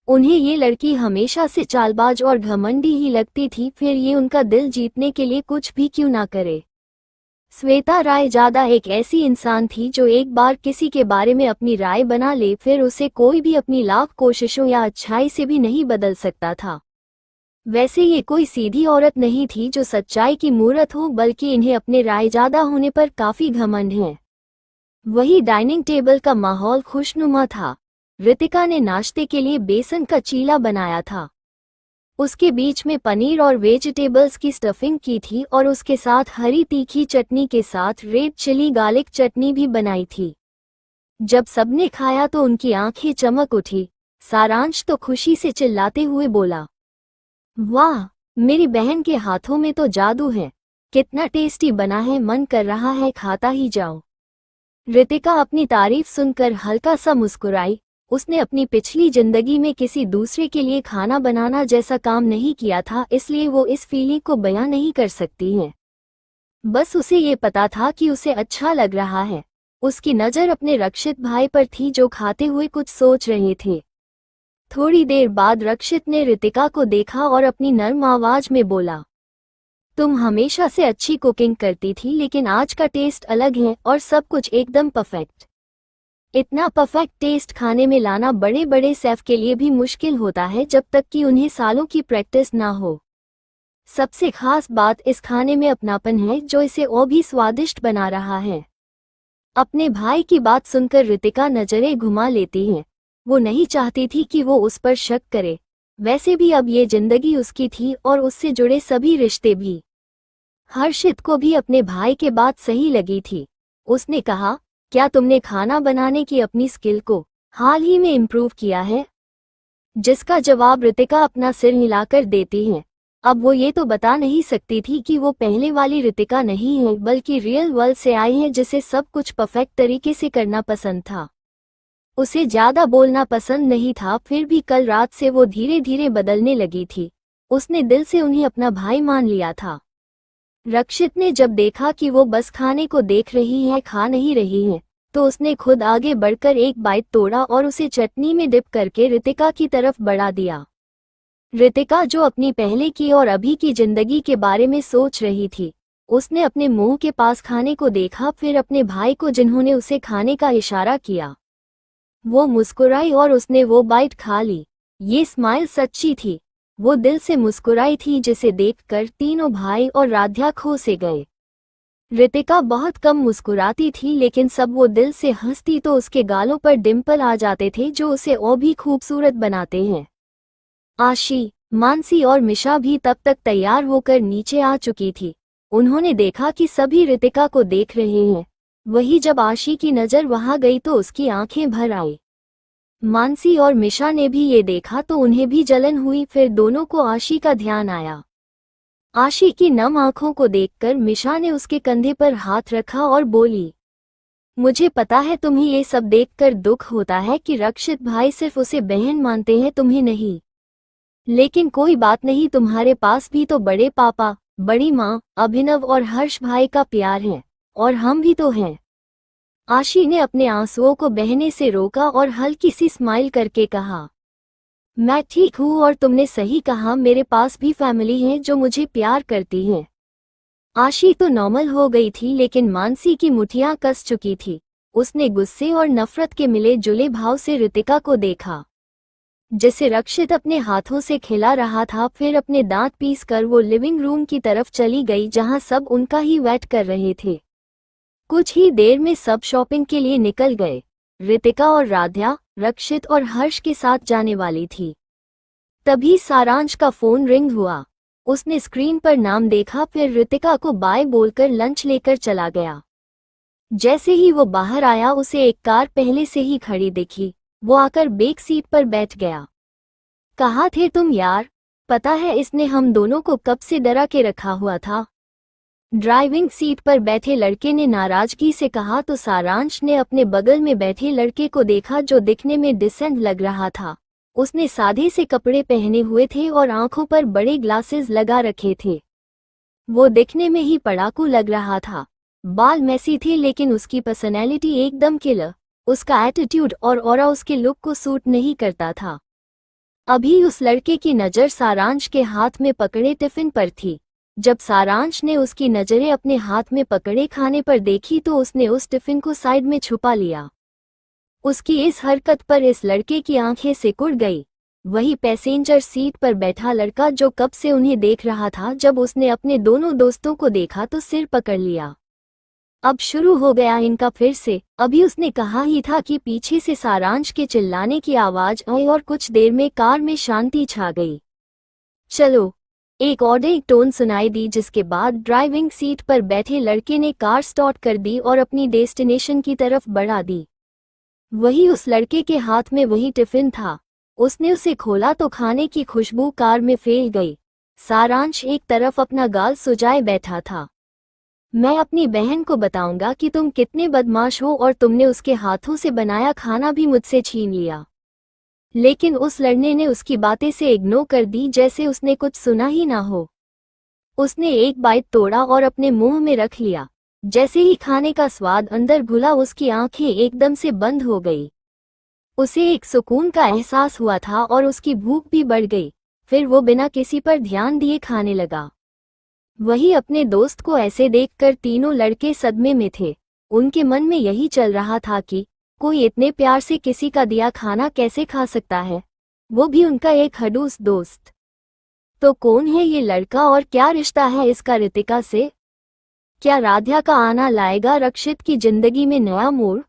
उन्हें ये लड़की हमेशा से चालबाज और घमंडी ही लगती थी, फिर ये उनका दिल जीतने के लिए कुछ भी क्यों ना करे। श्वेता रायजादा एक ऐसी इंसान थी जो एक बार किसी के बारे में अपनी राय बना ले फिर उसे कोई भी अपनी लाख कोशिशों या अच्छाई से भी नहीं बदल सकता था। वैसे ये कोई सीधी औरत नहीं थी जो सच्चाई की मूरत हो, बल्कि इन्हें अपने रायजादा होने पर काफी घमंड है। वही डाइनिंग टेबल का माहौल खुशनुमा था। रितिका ने नाश्ते के लिए बेसन का चीला बनाया था। उसके बीच में पनीर और वेजिटेबल्स की स्टफिंग की थी और उसके साथ हरी तीखी चटनी के साथ रेड चिली गार्लिक चटनी भी बनाई थी। जब सबने खाया तो उनकी आंखें चमक उठी। सारांश तो खुशी से चिल्लाते हुए बोला, वाह, मेरी बहन के हाथों में तो जादू है। कितना टेस्टी बना है, मन कर रहा है खाता ही जाओ। रितिका अपनी तारीफ सुनकर हल्का सा मुस्कुराई। उसने अपनी पिछली जिंदगी में किसी दूसरे के लिए खाना बनाना जैसा काम नहीं किया था, इसलिए वो इस फीलिंग को बयां नहीं कर सकती है। बस उसे ये पता था कि उसे अच्छा लग रहा है। उसकी नज़र अपने रक्षित भाई पर थी जो खाते हुए कुछ सोच रहे थे। थोड़ी देर बाद रक्षित ने रितिका को देखा और अपनी नर्म आवाज में बोला, तुम हमेशा से अच्छी कुकिंग करती थी लेकिन आज का टेस्ट अलग है और सब कुछ एकदम परफेक्ट। इतना परफेक्ट टेस्ट खाने में लाना बड़े बड़े शेफ के लिए भी मुश्किल होता है जब तक कि उन्हें सालों की प्रैक्टिस ना हो। सबसे खास बात इस खाने में अपनापन है जो इसे और भी स्वादिष्ट बना रहा है। अपने भाई की बात सुनकर रितिका नजरें घुमा लेती है। वो नहीं चाहती थी कि वो उस पर शक करे। वैसे भी अब ये जिंदगी उसकी थी और उससे जुड़े सभी रिश्ते भी। हर्षित को भी अपने भाई के बात सही लगी थी। उसने कहा, क्या तुमने खाना बनाने की अपनी स्किल को हाल ही में इम्प्रूव किया है? जिसका जवाब रितिका अपना सिर हिलाकर देती है, अब वो ये तो बता नहीं सकती थी कि वो पहले वाली रितिका नहीं है बल्कि रियल वर्ल्ड से आई है जिसे सब कुछ परफेक्ट तरीके से करना पसंद था। उसे ज्यादा बोलना पसंद नहीं था, फिर भी कल रात से वो धीरे धीरे बदलने लगी थी। उसने दिल से उन्हें अपना भाई मान लिया था। रक्षित ने जब देखा कि वो बस खाने को देख रही है, खा नहीं रही है, तो उसने खुद आगे बढ़कर एक बाइट तोड़ा और उसे चटनी में डिप करके रितिका की तरफ बढ़ा दिया। रितिका जो अपनी पहले की और अभी की जिंदगी के बारे में सोच रही थी, उसने अपने मुंह के पास खाने को देखा, फिर अपने भाई को जिन्होंने उसे खाने का इशारा किया। वो मुस्कुराई और उसने वो बाइट खा ली। ये स्माइल सच्ची थी, वो दिल से मुस्कुराई थी जिसे देखकर तीनों भाई और राध्या खो से गए। रितिका बहुत कम मुस्कुराती थी, लेकिन सब वो दिल से हंसती तो उसके गालों पर डिम्पल आ जाते थे जो उसे और भी खूबसूरत बनाते हैं। आशी, मानसी और मिशा भी तब तक तैयार होकर नीचे आ चुकी थी। उन्होंने देखा कि सभी रितिका को देख रहे हैं। वही जब आशी की नज़र वहां गई तो उसकी आंखें भर आई। मानसी और मिशा ने भी ये देखा तो उन्हें भी जलन हुई, फिर दोनों को आशी का ध्यान आया। आशी की नम आंखों को देखकर मिशा ने उसके कंधे पर हाथ रखा और बोली, मुझे पता है तुम्हें ये सब देखकर दुख होता है कि रक्षित भाई सिर्फ उसे बहन मानते हैं, तुम्हें नहीं। लेकिन कोई बात नहीं, तुम्हारे पास भी तो बड़े पापा, बड़ी माँ, अभिनव और हर्ष भाई का प्यार है, और हम भी तो हैं। आशी ने अपने आंसुओं को बहने से रोका और हल्की सी स्माइल करके कहा, मैं ठीक हूँ और तुमने सही कहा, मेरे पास भी फैमिली है जो मुझे प्यार करती है। आशी तो नॉर्मल हो गई थी, लेकिन मानसी की मुठियां कस चुकी थी। उसने गुस्से और नफरत के मिले जुले भाव से रितिका को देखा, जिसे रक्षित अपने हाथों से खिला रहा था। फिर अपने दांत पीस कर वो लिविंग रूम की तरफ चली गई जहां सब उनका ही वेट कर रहे थे। कुछ ही देर में सब शॉपिंग के लिए निकल गए। रितिका और राध्या रक्षित और हर्ष के साथ जाने वाली थी। तभी सारांश का फोन रिंग हुआ। उसने स्क्रीन पर नाम देखा, फिर रितिका को बाय बोलकर लंच लेकर चला गया। जैसे ही वो बाहर आया उसे एक कार पहले से ही खड़ी दिखी। वो आकर बैक सीट पर बैठ गया। कहाँ थे तुम यार? पता है इसने हम दोनों को कब से डरा के रखा हुआ था। ड्राइविंग सीट पर बैठे लड़के ने नाराजगी से कहा तो सारांश ने अपने बगल में बैठे लड़के को देखा जो दिखने में डिसेंट लग रहा था। उसने सादे से कपड़े पहने हुए थे और आंखों पर बड़े ग्लासेस लगा रखे थे। वो दिखने में ही पढ़ाकू लग रहा था। बाल मैसी थे लेकिन उसकी पर्सनैलिटी एकदम किलर। उसका एटीट्यूड और ऑरा उसके लुक को सूट नहीं करता था। अभी उस लड़के की नज़र सारांश के हाथ में पकड़े टिफिन पर थी। जब सारांश ने उसकी नज़रें अपने हाथ में पकड़े खाने पर देखी तो उसने उस टिफिन को साइड में छुपा लिया। उसकी इस हरकत पर इस लड़के की आंखें सिकुड़ गई। वही पैसेंजर सीट पर बैठा लड़का जो कब से उन्हें देख रहा था, जब उसने अपने दोनों दोस्तों को देखा तो सिर पकड़ लिया। अब शुरू हो गया इनका फिर से। अभी उसने कहा ही था कि पीछे से सारांश के चिल्लाने की आवाज आई और कुछ देर में कार में शांति छा गई। चलो, एक ऑडियो टोन सुनाई दी, जिसके बाद ड्राइविंग सीट पर बैठे लड़के ने कार स्टार्ट कर दी और अपनी डेस्टिनेशन की तरफ बढ़ा दी। वही उस लड़के के हाथ में वही टिफिन था। उसने उसे खोला तो खाने की खुशबू कार में फैल गई। सारांश एक तरफ अपना गाल सुजाए बैठा था। मैं अपनी बहन को बताऊंगा कि तुम कितने बदमाश हो और तुमने उसके हाथों से बनाया खाना भी मुझसे छीन लिया। लेकिन उस लड़ने ने उसकी बातें से इग्नोर कर दी, जैसे उसने कुछ सुना ही ना हो। उसने एक बाइट तोड़ा और अपने मुंह में रख लिया। जैसे ही खाने का स्वाद अंदर घुला उसकी आंखें एकदम से बंद हो गई। उसे एक सुकून का एहसास हुआ था और उसकी भूख भी बढ़ गई। फिर वो बिना किसी पर ध्यान दिए खाने लगा। वही अपने दोस्त को ऐसे देखकर तीनों लड़के सदमे में थे। उनके मन में यही चल रहा था कि कोई इतने प्यार से किसी का दिया खाना कैसे खा सकता है, वो भी उनका एक खड़ूस दोस्त। तो कौन है ये लड़का और क्या रिश्ता है इसका रितिका से? क्या राध्या का आना लाएगा रक्षित की जिंदगी में नया मोड़?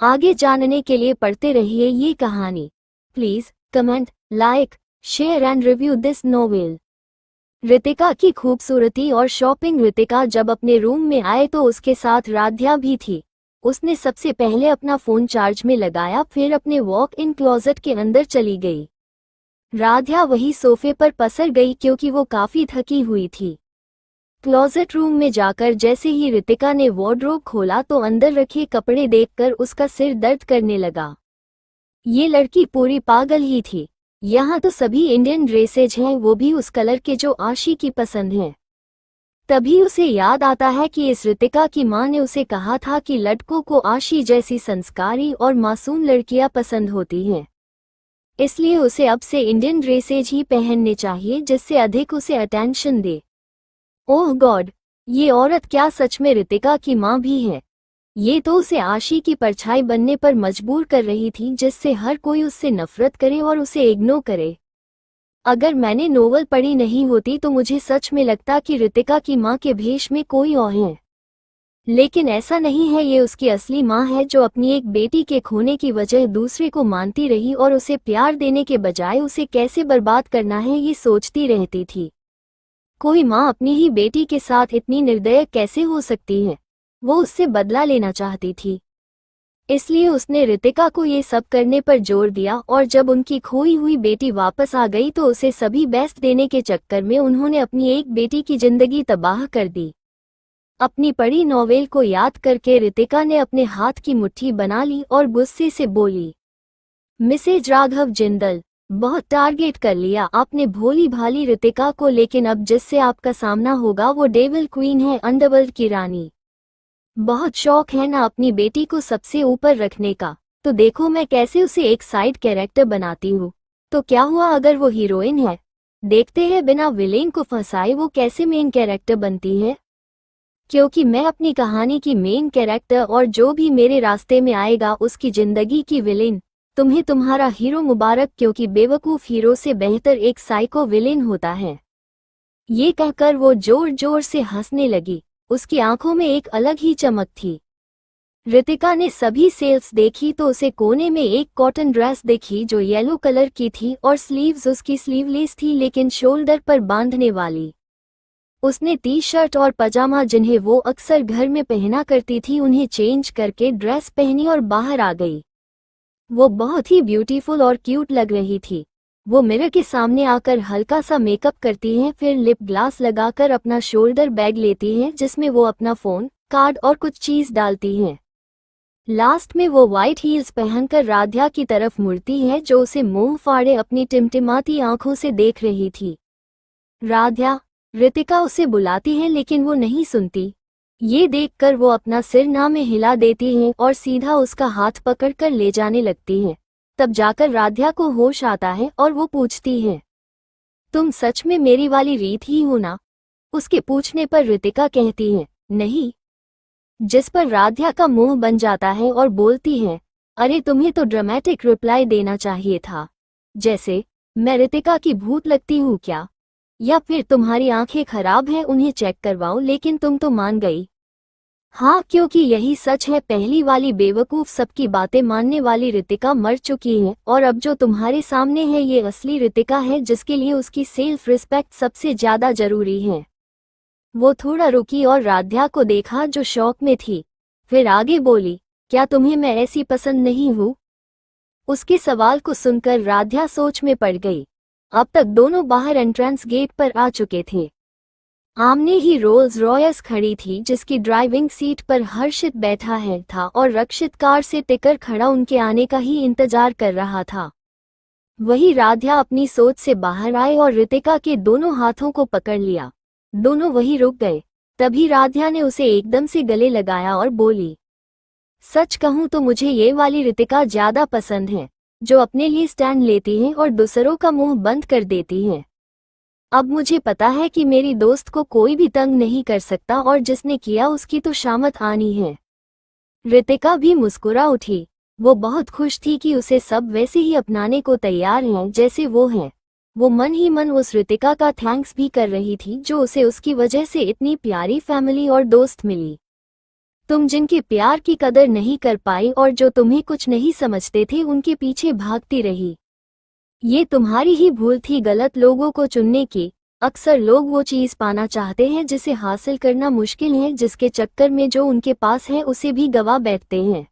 आगे जानने के लिए पढ़ते रहिए ये कहानी। Please comment, like, share and review this novel. Ritika की खूबसूरती और शॉपिंग। रितिका जब अपने रूम में आए तो उसके साथ राध्या भी थी। उसने सबसे पहले अपना फोन चार्ज में लगाया, फिर अपने वॉक इन क्लोजेट के अंदर चली गई। राध्या वही सोफे पर पसर गई क्योंकि वो काफी थकी हुई थी। क्लोजेट रूम में जाकर जैसे ही रितिका ने वार्डरोब खोला तो अंदर रखे कपड़े देखकर उसका सिर दर्द करने लगा। ये लड़की पूरी पागल ही थी। यहाँ तो सभी इंडियन ड्रेसेज हैं, वो भी उस कलर के जो आशी की पसंद हैं। तभी उसे याद आता है कि इस रितिका की माँ ने उसे कहा था कि लड़कों को आशी जैसी संस्कारी और मासूम लड़कियां पसंद होती हैं। इसलिए उसे अब से इंडियन ड्रेसेज ही पहनने चाहिए जिससे अधिक उसे अटेंशन दे। ओह गॉड, ये औरत क्या सच में रितिका की माँ भी है? ये तो उसे आशी की परछाई बनने पर मजबूर कर रही थी जिससे हर कोई उससे नफरत करे और उसे इग्नोर करे। अगर मैंने नोवेल पढ़ी नहीं होती तो मुझे सच में लगता कि रितिका की माँ के भेष में कोई और है। लेकिन ऐसा नहीं है, ये उसकी असली माँ है जो अपनी एक बेटी के खोने की वजह दूसरे को मानती रही और उसे प्यार देने के बजाय उसे कैसे बर्बाद करना है ये सोचती रहती थी। कोई माँ अपनी ही बेटी के साथ इतनी निर्दय कैसे हो सकती है? वो उससे बदला लेना चाहती थी, इसलिए उसने रितिका को ये सब करने पर जोर दिया और जब उनकी खोई हुई बेटी वापस आ गई तो उसे सभी बेस्ट देने के चक्कर में उन्होंने अपनी एक बेटी की जिंदगी तबाह कर दी। अपनी पढ़ी नॉवेल को याद करके रितिका ने अपने हाथ की मुट्ठी बना ली और गुस्से से बोली, मिसेज राघव जिंदल, बहुत टारगेट कर लिया आपने भोली भाली रितिका को, लेकिन अब जिससे आपका सामना होगा वो डेविल क्वीन है, अंडरवर्ल्ड की रानी। बहुत शौक है ना अपनी बेटी को सबसे ऊपर रखने का, तो देखो मैं कैसे उसे एक साइड कैरेक्टर बनाती हूँ। तो क्या हुआ अगर वो हीरोइन है? देखते हैं बिना विलेन को फंसाए वो कैसे मेन कैरेक्टर बनती है। क्योंकि मैं अपनी कहानी की मेन कैरेक्टर और जो भी मेरे रास्ते में आएगा उसकी जिंदगी की विलेन। तुम्हें तुम्हारा हीरो मुबारक, क्योंकि बेवकूफ हीरो से बेहतर एक साइको विलेन होता है। ये कहकर वो जोर जोर से हंसने लगी। उसकी आंखों में एक अलग ही चमक थी। रितिका ने सभी सेल्स देखी तो उसे कोने में एक कॉटन ड्रेस देखी जो येलो कलर की थी और स्लीव्स उसकी स्लीवलेस थी लेकिन शोल्डर पर बांधने वाली। उसने टी शर्ट और पजामा जिन्हें वो अक्सर घर में पहना करती थी उन्हें चेंज करके ड्रेस पहनी और बाहर आ गई। वो बहुत ही ब्यूटीफुल और क्यूट लग रही थी। वो मिरर के सामने आकर हल्का सा मेकअप करती हैं, फिर लिप ग्लास लगाकर अपना शोल्डर बैग लेती हैं जिसमें वो अपना फोन, कार्ड और कुछ चीज डालती हैं। लास्ट में वो वाइट हील्स पहनकर राध्या की तरफ मुड़ती है जो उसे मुंह फाड़े अपनी टिमटिमाती आंखों से देख रही थी। राध्या, रितिका उसे बुलाती है लेकिन वो नहीं सुनती। ये देखकर वो अपना सिर ना में हिला देती हैं और सीधा उसका हाथ पकड़कर ले जाने लगती हैं। तब जाकर राध्या को होश आता है और वो पूछती है, तुम सच में मेरी वाली रीत ही हो ना? उसके पूछने पर रितिका कहती है, नहीं। जिस पर राध्या का मुंह बन जाता है और बोलती है, अरे तुम्हें तो ड्रामेटिक रिप्लाई देना चाहिए था, जैसे मैं रितिका की भूत लगती हूँ क्या? या फिर तुम्हारी आंखें खराब हैं उन्हें चेक करवाओ, लेकिन तुम तो मान गई। हाँ, क्योंकि यही सच है, पहली वाली बेवकूफ सबकी बातें मानने वाली रितिका मर चुकी है और अब जो तुम्हारे सामने है ये असली रितिका है जिसके लिए उसकी सेल्फ रिस्पेक्ट सबसे ज्यादा जरूरी है। वो थोड़ा रुकी और राध्या को देखा जो शौक में थी, फिर आगे बोली, क्या तुम्हें मैं ऐसी पसंद नहीं हूँ? उसके सवाल को सुनकर राध्या सोच में पड़ गई। अब तक दोनों बाहर एंट्रेंस गेट पर आ चुके थे। आमने ही रोल्स रॉयस खड़ी थी जिसकी ड्राइविंग सीट पर हर्षित बैठा है था और रक्षित कार से टिकर खड़ा उनके आने का ही इंतजार कर रहा था। वही राध्या अपनी सोच से बाहर आए और रितिका के दोनों हाथों को पकड़ लिया। दोनों वही रुक गए। तभी राध्या ने उसे एकदम से गले लगाया और बोली, सच कहूं तो मुझे ये वाली रितिका ज्यादा पसंद है जो अपने लिए स्टैंड लेती है और दूसरों का मुंह बंद कर देती है। अब मुझे पता है कि मेरी दोस्त को कोई भी तंग नहीं कर सकता और जिसने किया उसकी तो शामत आनी है। रितिका भी मुस्कुरा उठी। वो बहुत खुश थी कि उसे सब वैसे ही अपनाने को तैयार हैं जैसे वो है। वो मन ही मन उस रितिका का थैंक्स भी कर रही थी जो उसे उसकी वजह से इतनी प्यारी फैमिली और दोस्त मिली। तुम जिनके प्यार की कदर नहीं कर पाई और जो तुम्हें कुछ नहीं समझते थे उनके पीछे भागती रही। ये तुम्हारी ही भूल थी गलत लोगों को चुनने की। अक्सर लोग वो चीज पाना चाहते हैं जिसे हासिल करना मुश्किल है, जिसके चक्कर में जो उनके पास है उसे भी गवा बैठते हैं।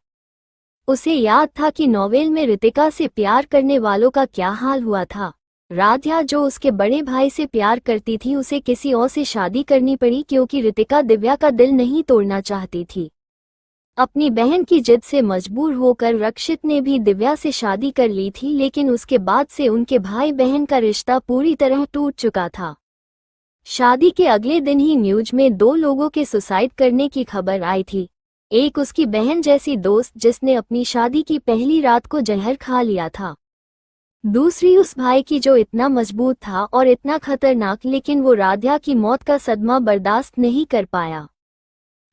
उसे याद था कि नॉवेल में रितिका से प्यार करने वालों का क्या हाल हुआ था। राध्या जो उसके बड़े भाई से प्यार करती थी उसे किसी और से शादी करनी पड़ी क्योंकि रितिका दिव्या का दिल नहीं तोड़ना चाहती थी। अपनी बहन की जिद से मजबूर होकर रक्षित ने भी दिव्या से शादी कर ली थी, लेकिन उसके बाद से उनके भाई बहन का रिश्ता पूरी तरह टूट चुका था। शादी के अगले दिन ही न्यूज में 2 लोगों के सुसाइड करने की खबर आई थी। एक उसकी बहन जैसी दोस्त जिसने अपनी शादी की पहली रात को जहर खा लिया था। दूसरी उस भाई की जो इतना मजबूत था और इतना खतरनाक, लेकिन वो राध्या की मौत का सदमा बर्दाश्त नहीं कर पाया।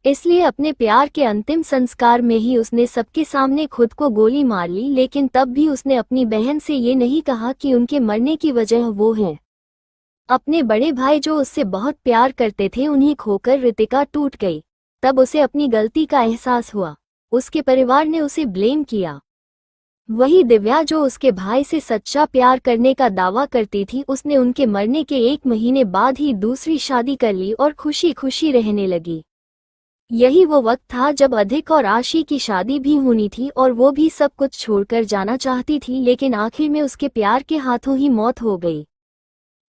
इसलिए अपने प्यार के अंतिम संस्कार में ही उसने सबके सामने खुद को गोली मार ली, लेकिन तब भी उसने अपनी बहन से ये नहीं कहा कि उनके मरने की वजह वो है। अपने बड़े भाई जो उससे बहुत प्यार करते थे उन्हें खोकर रितिका टूट गई। तब उसे अपनी गलती का एहसास हुआ। उसके परिवार ने उसे ब्लेम किया। वही दिव्या जो उसके भाई से सच्चा प्यार करने का दावा करती थी, उसने उनके मरने के 1 महीने बाद ही दूसरी शादी कर ली और खुशी खुशी रहने लगी। यही वो वक्त था जब अधिक और आशी की शादी भी होनी थी और वो भी सब कुछ छोड़कर जाना चाहती थी, लेकिन आखिर में उसके प्यार के हाथों ही मौत हो गई।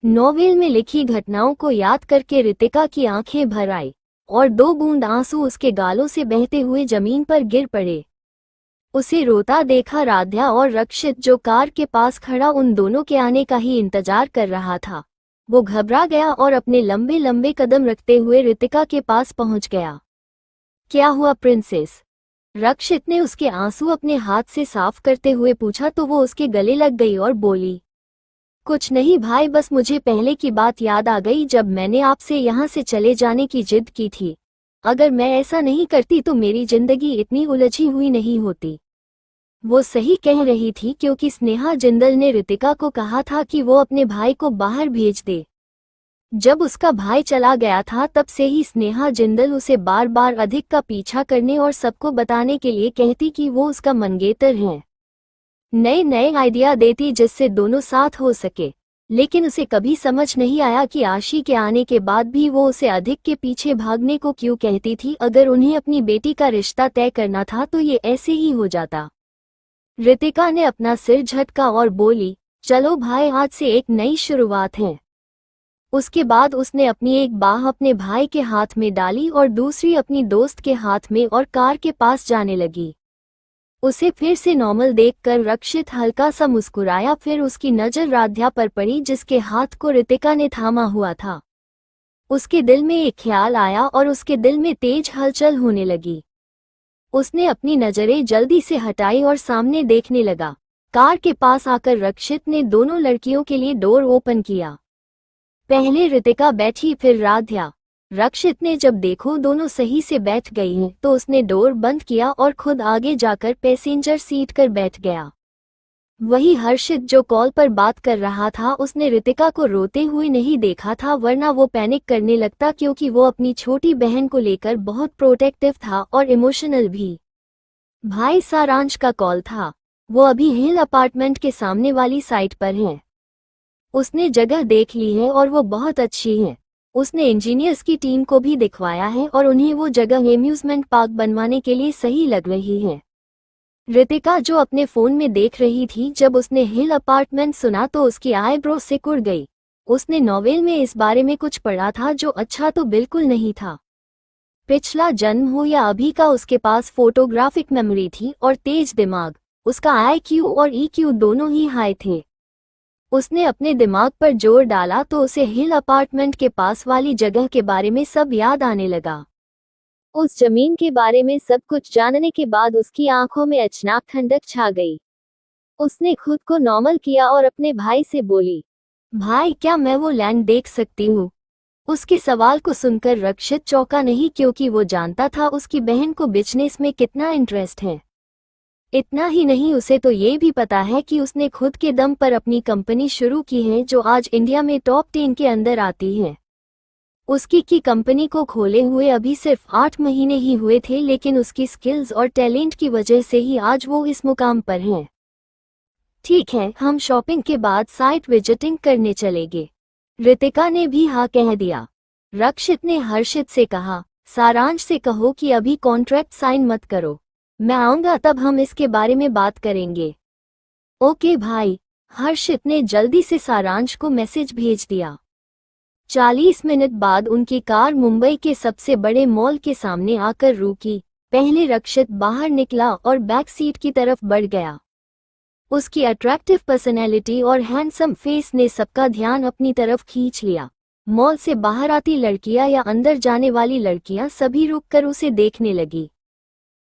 नॉवेल में लिखी घटनाओं को याद करके रितिका की आंखें भर आई और 2 बूंद आंसू उसके गालों से बहते हुए जमीन पर गिर पड़े। उसे रोता देखा राध्या और रक्षित जो कार के पास खड़ा उन दोनों के आने का ही इंतजार कर रहा था। वो घबरा गया और अपने लंबे लंबे कदम रखते हुए रितिका के पास पहुंच गया। क्या हुआ प्रिंसेस? रक्षित ने उसके आंसू अपने हाथ से साफ करते हुए पूछा तो वो उसके गले लग गई और बोली, कुछ नहीं भाई, बस मुझे पहले की बात याद आ गई जब मैंने आपसे यहाँ से चले जाने की जिद की थी। अगर मैं ऐसा नहीं करती तो मेरी जिंदगी इतनी उलझी हुई नहीं होती। वो सही कह रही थी क्योंकि स्नेहा जिंदल ने रितिका को कहा था कि वो अपने भाई को बाहर भेज दे। जब उसका भाई चला गया था तब से ही स्नेहा जिंदल उसे बार बार अधिक का पीछा करने और सबको बताने के लिए कहती कि वो उसका मंगेतर है। नए नए आइडिया देती जिससे दोनों साथ हो सके, लेकिन उसे कभी समझ नहीं आया कि आशी के आने के बाद भी वो उसे अधिक के पीछे भागने को क्यों कहती थी। अगर उन्हें अपनी बेटी का रिश्ता तय करना था तो ये ऐसे ही हो जाता। रितिका ने अपना सिर झटका और बोली, चलो भाई, आज से एक नई शुरुआत है। उसके बाद उसने अपनी एक बाह अपने भाई के हाथ में डाली और दूसरी अपनी दोस्त के हाथ में और कार के पास जाने लगी। उसे फिर से नॉर्मल देखकर रक्षित हल्का सा मुस्कुराया, फिर उसकी नजर राध्या पर पड़ी जिसके हाथ को रितिका ने थामा हुआ था। उसके दिल में एक ख्याल आया और उसके दिल में तेज हलचल होने लगी। उसने अपनी नजरें जल्दी से हटाई और सामने देखने लगा। कार के पास आकर रक्षित ने दोनों लड़कियों के लिए डोर ओपन किया। पहले रितिका बैठी, फिर राध्या। रक्षित ने जब देखो दोनों सही से बैठ गई हैं तो उसने डोर बंद किया और खुद आगे जाकर पैसेंजर सीट पर बैठ गया। वही हर्षित जो कॉल पर बात कर रहा था, उसने रितिका को रोते हुए नहीं देखा था, वरना वो पैनिक करने लगता क्योंकि वो अपनी छोटी बहन को लेकर बहुत प्रोटेक्टिव था और इमोशनल भी। भाई सारांश का कॉल था। वो अभी हिल अपार्टमेंट के सामने वाली साइट पर हैं। उसने जगह देख ली है और वो बहुत अच्छी है। उसने इंजीनियर्स की टीम को भी दिखवाया है और उन्हें वो जगह एम्यूजमेंट पार्क बनवाने के लिए सही लग रही है। रितिका जो अपने फोन में देख रही थी, जब उसने हिल अपार्टमेंट सुना तो उसकी आईब्रो सिकुड़ गई। उसने नॉवेल में इस बारे में कुछ पढ़ा था जो अच्छा तो बिल्कुल नहीं था। पिछला जन्म हो या अभी का, उसके पास फोटोग्राफिक मेमोरी थी और तेज दिमाग। उसका IQ और EQ दोनों ही हाई थे। उसने अपने दिमाग पर जोर डाला तो उसे हिल अपार्टमेंट के पास वाली जगह के बारे में सब याद आने लगा। उस जमीन के बारे में सब कुछ जानने के बाद उसकी आंखों में अचानक ठंडक छा गई। उसने खुद को नॉर्मल किया और अपने भाई से बोली, भाई क्या मैं वो लैंड देख सकती हूँ? उसके सवाल को सुनकर रक्षित चौंका नहीं क्योंकि वो जानता था उसकी बहन को बिजनेस में कितना इंटरेस्ट है। इतना ही नहीं, उसे तो ये भी पता है कि उसने खुद के दम पर अपनी कंपनी शुरू की है जो आज इंडिया में टॉप 10 के अंदर आती है। उसकी की कंपनी को खोले हुए अभी सिर्फ 8 महीने ही हुए थे, लेकिन उसकी स्किल्स और टैलेंट की वजह से ही आज वो इस मुकाम पर हैं। ठीक है, हम शॉपिंग के बाद साइट विजिटिंग करने चलेंगे। रितिका ने भी हाँ कह दिया। रक्षित ने हर्षित से कहा, सारांश से कहो कि अभी कॉन्ट्रैक्ट साइन मत करो, मैं आऊंगा तब हम इसके बारे में बात करेंगे। ओके भाई। हर्षित ने जल्दी से सारांश को मैसेज भेज दिया। 40 मिनट बाद उनकी कार मुंबई के सबसे बड़े मॉल के सामने आकर रुकी। पहले रक्षित बाहर निकला और बैक सीट की तरफ बढ़ गया। उसकी अट्रैक्टिव पर्सनैलिटी और हैंडसम फेस ने सबका ध्यान अपनी तरफ खींच लिया। मॉल से बाहर आती लड़कियां या अंदर जाने वाली लड़कियां सभी रुककर उसे देखने लगी।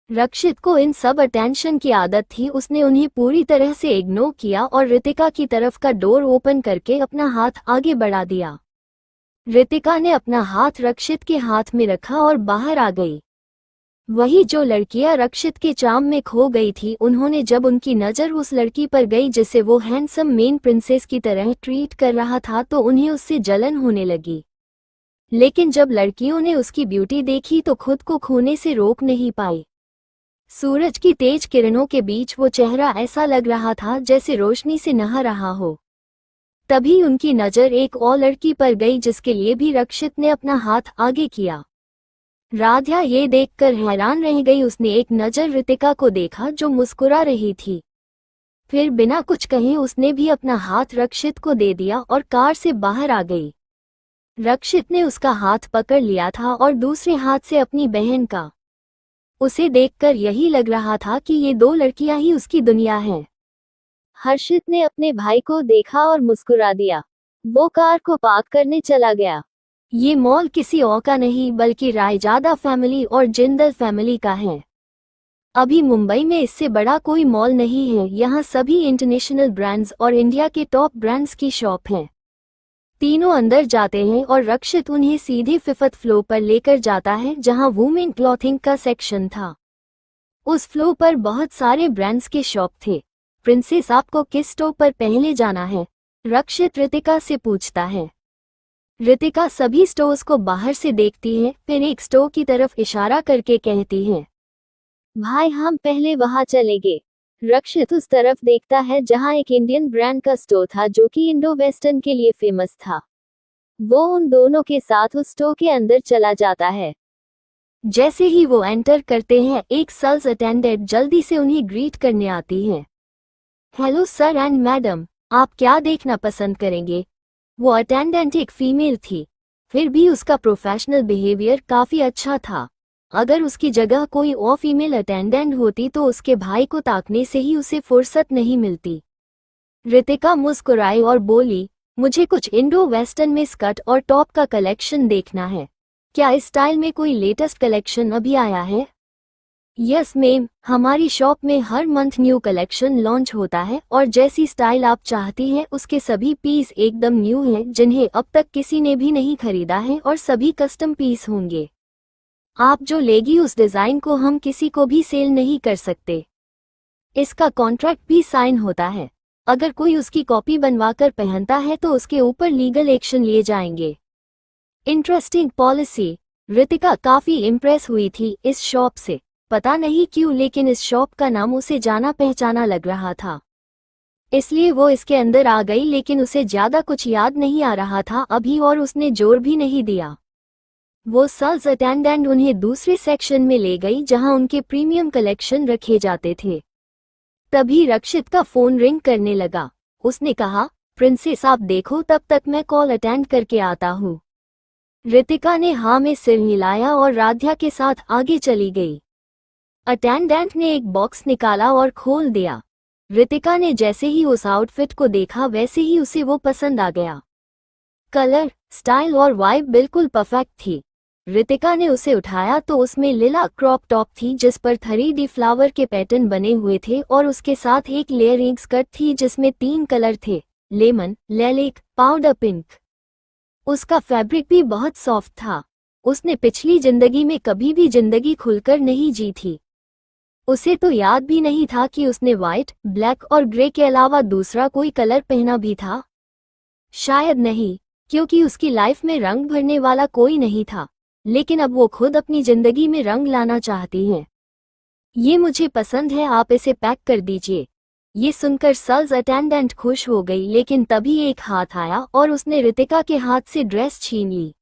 रक्षित को इन सब अटेंशन की आदत थी। उसने उन्हें पूरी तरह से इग्नोर किया और रितिका की तरफ का डोर ओपन करके अपना हाथ आगे बढ़ा दिया। रितिका ने अपना हाथ रक्षित के हाथ में रखा और बाहर आ गई। वही जो लड़कियां रक्षित के चार्म में खो गई थी, उन्होंने जब उनकी नज़र उस लड़की पर गई जिसे वो हैंडसम मेन प्रिंसेस की तरह ट्रीट कर रहा था तो उन्हें उससे जलन होने लगी। लेकिन जब लड़कियों ने उसकी ब्यूटी देखी तो खुद को खोने से रोक नहीं पाई। सूरज की तेज किरणों के बीच वो चेहरा ऐसा लग रहा था जैसे रोशनी से नहा रहा हो। तभी उनकी नज़र एक और लड़की पर गई जिसके लिए भी रक्षित ने अपना हाथ आगे किया। राध्या ये देखकर हैरान रह गई। उसने एक नज़र रितिका को देखा जो मुस्कुरा रही थी। फिर बिना कुछ कहे उसने भी अपना हाथ रक्षित को दे दिया और कार से बाहर आ गई। रक्षित ने उसका हाथ पकड़ लिया था और दूसरे हाथ से अपनी बहन का। उसे देखकर यही लग रहा था कि ये दो लड़कियां ही उसकी दुनिया हैं। हर्षित ने अपने भाई को देखा और मुस्कुरा दिया। वो कार को पार्क करने चला गया। ये मॉल किसी और का नहीं बल्कि रायजादा फैमिली और जिंदल फैमिली का है। अभी मुंबई में इससे बड़ा कोई मॉल नहीं है। यहाँ सभी इंटरनेशनल ब्रांड्स और इंडिया के टॉप ब्रांड्स की शॉप हैं। तीनों अंदर जाते हैं और रक्षित उन्हें सीधे 5th फ्लोर पर लेकर जाता है जहाँ वुमेन क्लॉथिंग का सेक्शन था। उस फ्लोर पर बहुत सारे ब्रांड्स के शॉप थे। प्रिंसेस आपको किस स्टोर पर पहले जाना है? रक्षित रितिका से पूछता है। रितिका सभी स्टोर्स को बाहर से देखती है, फिर एक स्टोर की तरफ इशारा करके कहती है, भाई हम पहले वहां चलेंगे। रक्षित उस तरफ देखता है जहां एक इंडियन ब्रांड का स्टोर था जो कि इंडो वेस्टर्न के लिए फेमस था। वो उन दोनों के साथ उस स्टोर के अंदर चला जाता है। जैसे ही वो एंटर करते हैं एक सेल्स अटेंडेंट जल्दी से उन्हें ग्रीट करने आती है। हेलो सर एंड मैडम, आप क्या देखना पसंद करेंगे? वो अटेंडेंट एक फीमेल थी, फिर भी उसका प्रोफेशनल बिहेवियर काफी अच्छा था। अगर उसकी जगह कोई और फीमेल अटेंडेंट होती तो उसके भाई को ताकने से ही उसे फुर्सत नहीं मिलती। रितिका मुस्कुराई और बोली, मुझे कुछ इंडो वेस्टर्न में स्कर्ट और टॉप का कलेक्शन देखना है। क्या इस स्टाइल में कोई लेटेस्ट कलेक्शन अभी आया है? यस मैम, हमारी शॉप में हर मंथ न्यू कलेक्शन लॉन्च होता है और जैसी स्टाइल आप चाहती हैं उसके सभी पीस एकदम न्यू हैं जिन्हें अब तक किसी ने भी नहीं खरीदा है और सभी कस्टम पीस होंगे। आप जो लेगी उस डिज़ाइन को हम किसी को भी सेल नहीं कर सकते। इसका कॉन्ट्रैक्ट भी साइन होता है। अगर कोई उसकी कॉपी बनवाकर पहनता है तो उसके ऊपर लीगल एक्शन लिए जाएंगे। Interesting policy. रितिका काफी इम्प्रेस हुई थी इस शॉप से। पता नहीं क्यों लेकिन इस शॉप का नाम उसे जाना पहचाना लग रहा था, इसलिए वो इसके अंदर आ गई। लेकिन उसे ज्यादा कुछ याद नहीं आ रहा था अभी और उसने जोर भी नहीं दिया। वो सेल्स अटेंडेंट उन्हें दूसरे सेक्शन में ले गई जहां उनके प्रीमियम कलेक्शन रखे जाते थे। तभी रक्षित का फोन रिंग करने लगा। उसने कहा, प्रिंसेस आप देखो, तब तक मैं कॉल अटेंड करके आता हूँ। रितिका ने हाँ में सिर हिलाया और राध्या के साथ आगे चली गई। अटेंडेंट ने एक बॉक्स निकाला और खोल दिया। रितिका ने जैसे ही उस आउटफिट को देखा वैसे ही उसे वो पसंद आ गया। कलर, स्टाइल और वाइब बिल्कुल परफेक्ट थी। रितिका ने उसे उठाया तो उसमें लिला क्रॉप टॉप थी जिस पर 3D फ्लावर के पैटर्न बने हुए थे और उसके साथ एक लेयरिंग स्कर्ट थी जिसमें 3 कलर थे, लेमन, लिलैक, पाउडर पिंक। उसका फैब्रिक भी बहुत सॉफ्ट था। उसने पिछली जिंदगी में कभी भी जिंदगी खुलकर नहीं जी थी। उसे तो याद भी नहीं था कि उसने व्हाइट, ब्लैक और ग्रे के अलावा दूसरा कोई कलर पहना भी था। शायद नहीं, क्योंकि उसकी लाइफ में रंग भरने वाला कोई नहीं था। लेकिन अब वो खुद अपनी जिंदगी में रंग लाना चाहती हैं। ये मुझे पसंद है, आप इसे पैक कर दीजिए। ये सुनकर सेल्स अटेंडेंट खुश हो गई, लेकिन तभी एक हाथ आया और उसने रितिका के हाथ से ड्रेस छीन ली।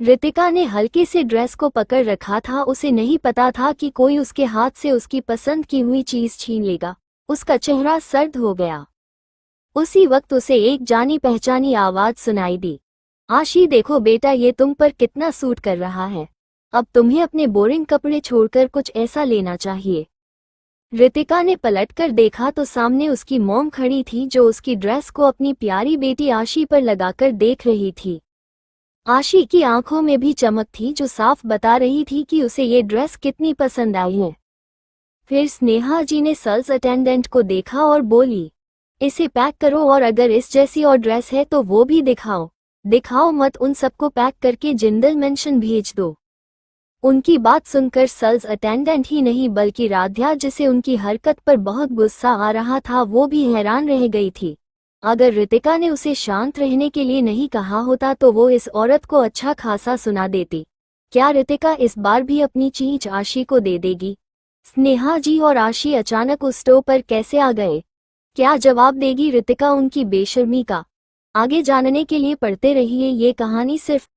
रितिका ने हल्के से ड्रेस को पकड़ रखा था। उसे नहीं पता था कि कोई उसके हाथ से उसकी पसंद की हुई चीज छीन लेगा। उसका चेहरा सर्द हो गया। उसी वक्त उसे एक जानी पहचानी आवाज सुनाई दी। आशी, देखो बेटा, ये तुम पर कितना सूट कर रहा है। अब तुम्हें अपने बोरिंग कपड़े छोड़कर कुछ ऐसा लेना चाहिए। रितिका ने पलटकर देखा तो सामने उसकी मॉम खड़ी थी, जो उसकी ड्रेस को अपनी प्यारी बेटी आशी पर लगाकर देख रही थी। आशी की आंखों में भी चमक थी, जो साफ बता रही थी कि उसे ये ड्रेस कितनी पसंद आई है। फिर स्नेहा जी ने सेल्स अटेंडेंट को देखा और बोली, इसे पैक करो, और अगर इस जैसी और ड्रेस है तो वो भी दिखाओ। दिखाओ मत, उन सबको पैक करके जिंदल मेंशन भेज दो। उनकी बात सुनकर सेल्स अटेंडेंट ही नहीं बल्कि राध्या, जिसे उनकी हरकत पर बहुत गुस्सा आ रहा था, वो भी हैरान रह गई थी। अगर रितिका ने उसे शांत रहने के लिए नहीं कहा होता तो वो इस औरत को अच्छा खासा सुना देती। क्या रितिका इस बार भी अपनी चीज आशी को दे देगी? स्नेहा जी और आशी अचानक उस स्टोव पर कैसे आ गए? क्या जवाब देगी रितिका उनकी बेशर्मी का? आगे जानने के लिए पढ़ते रहिए ये कहानी सिर्फ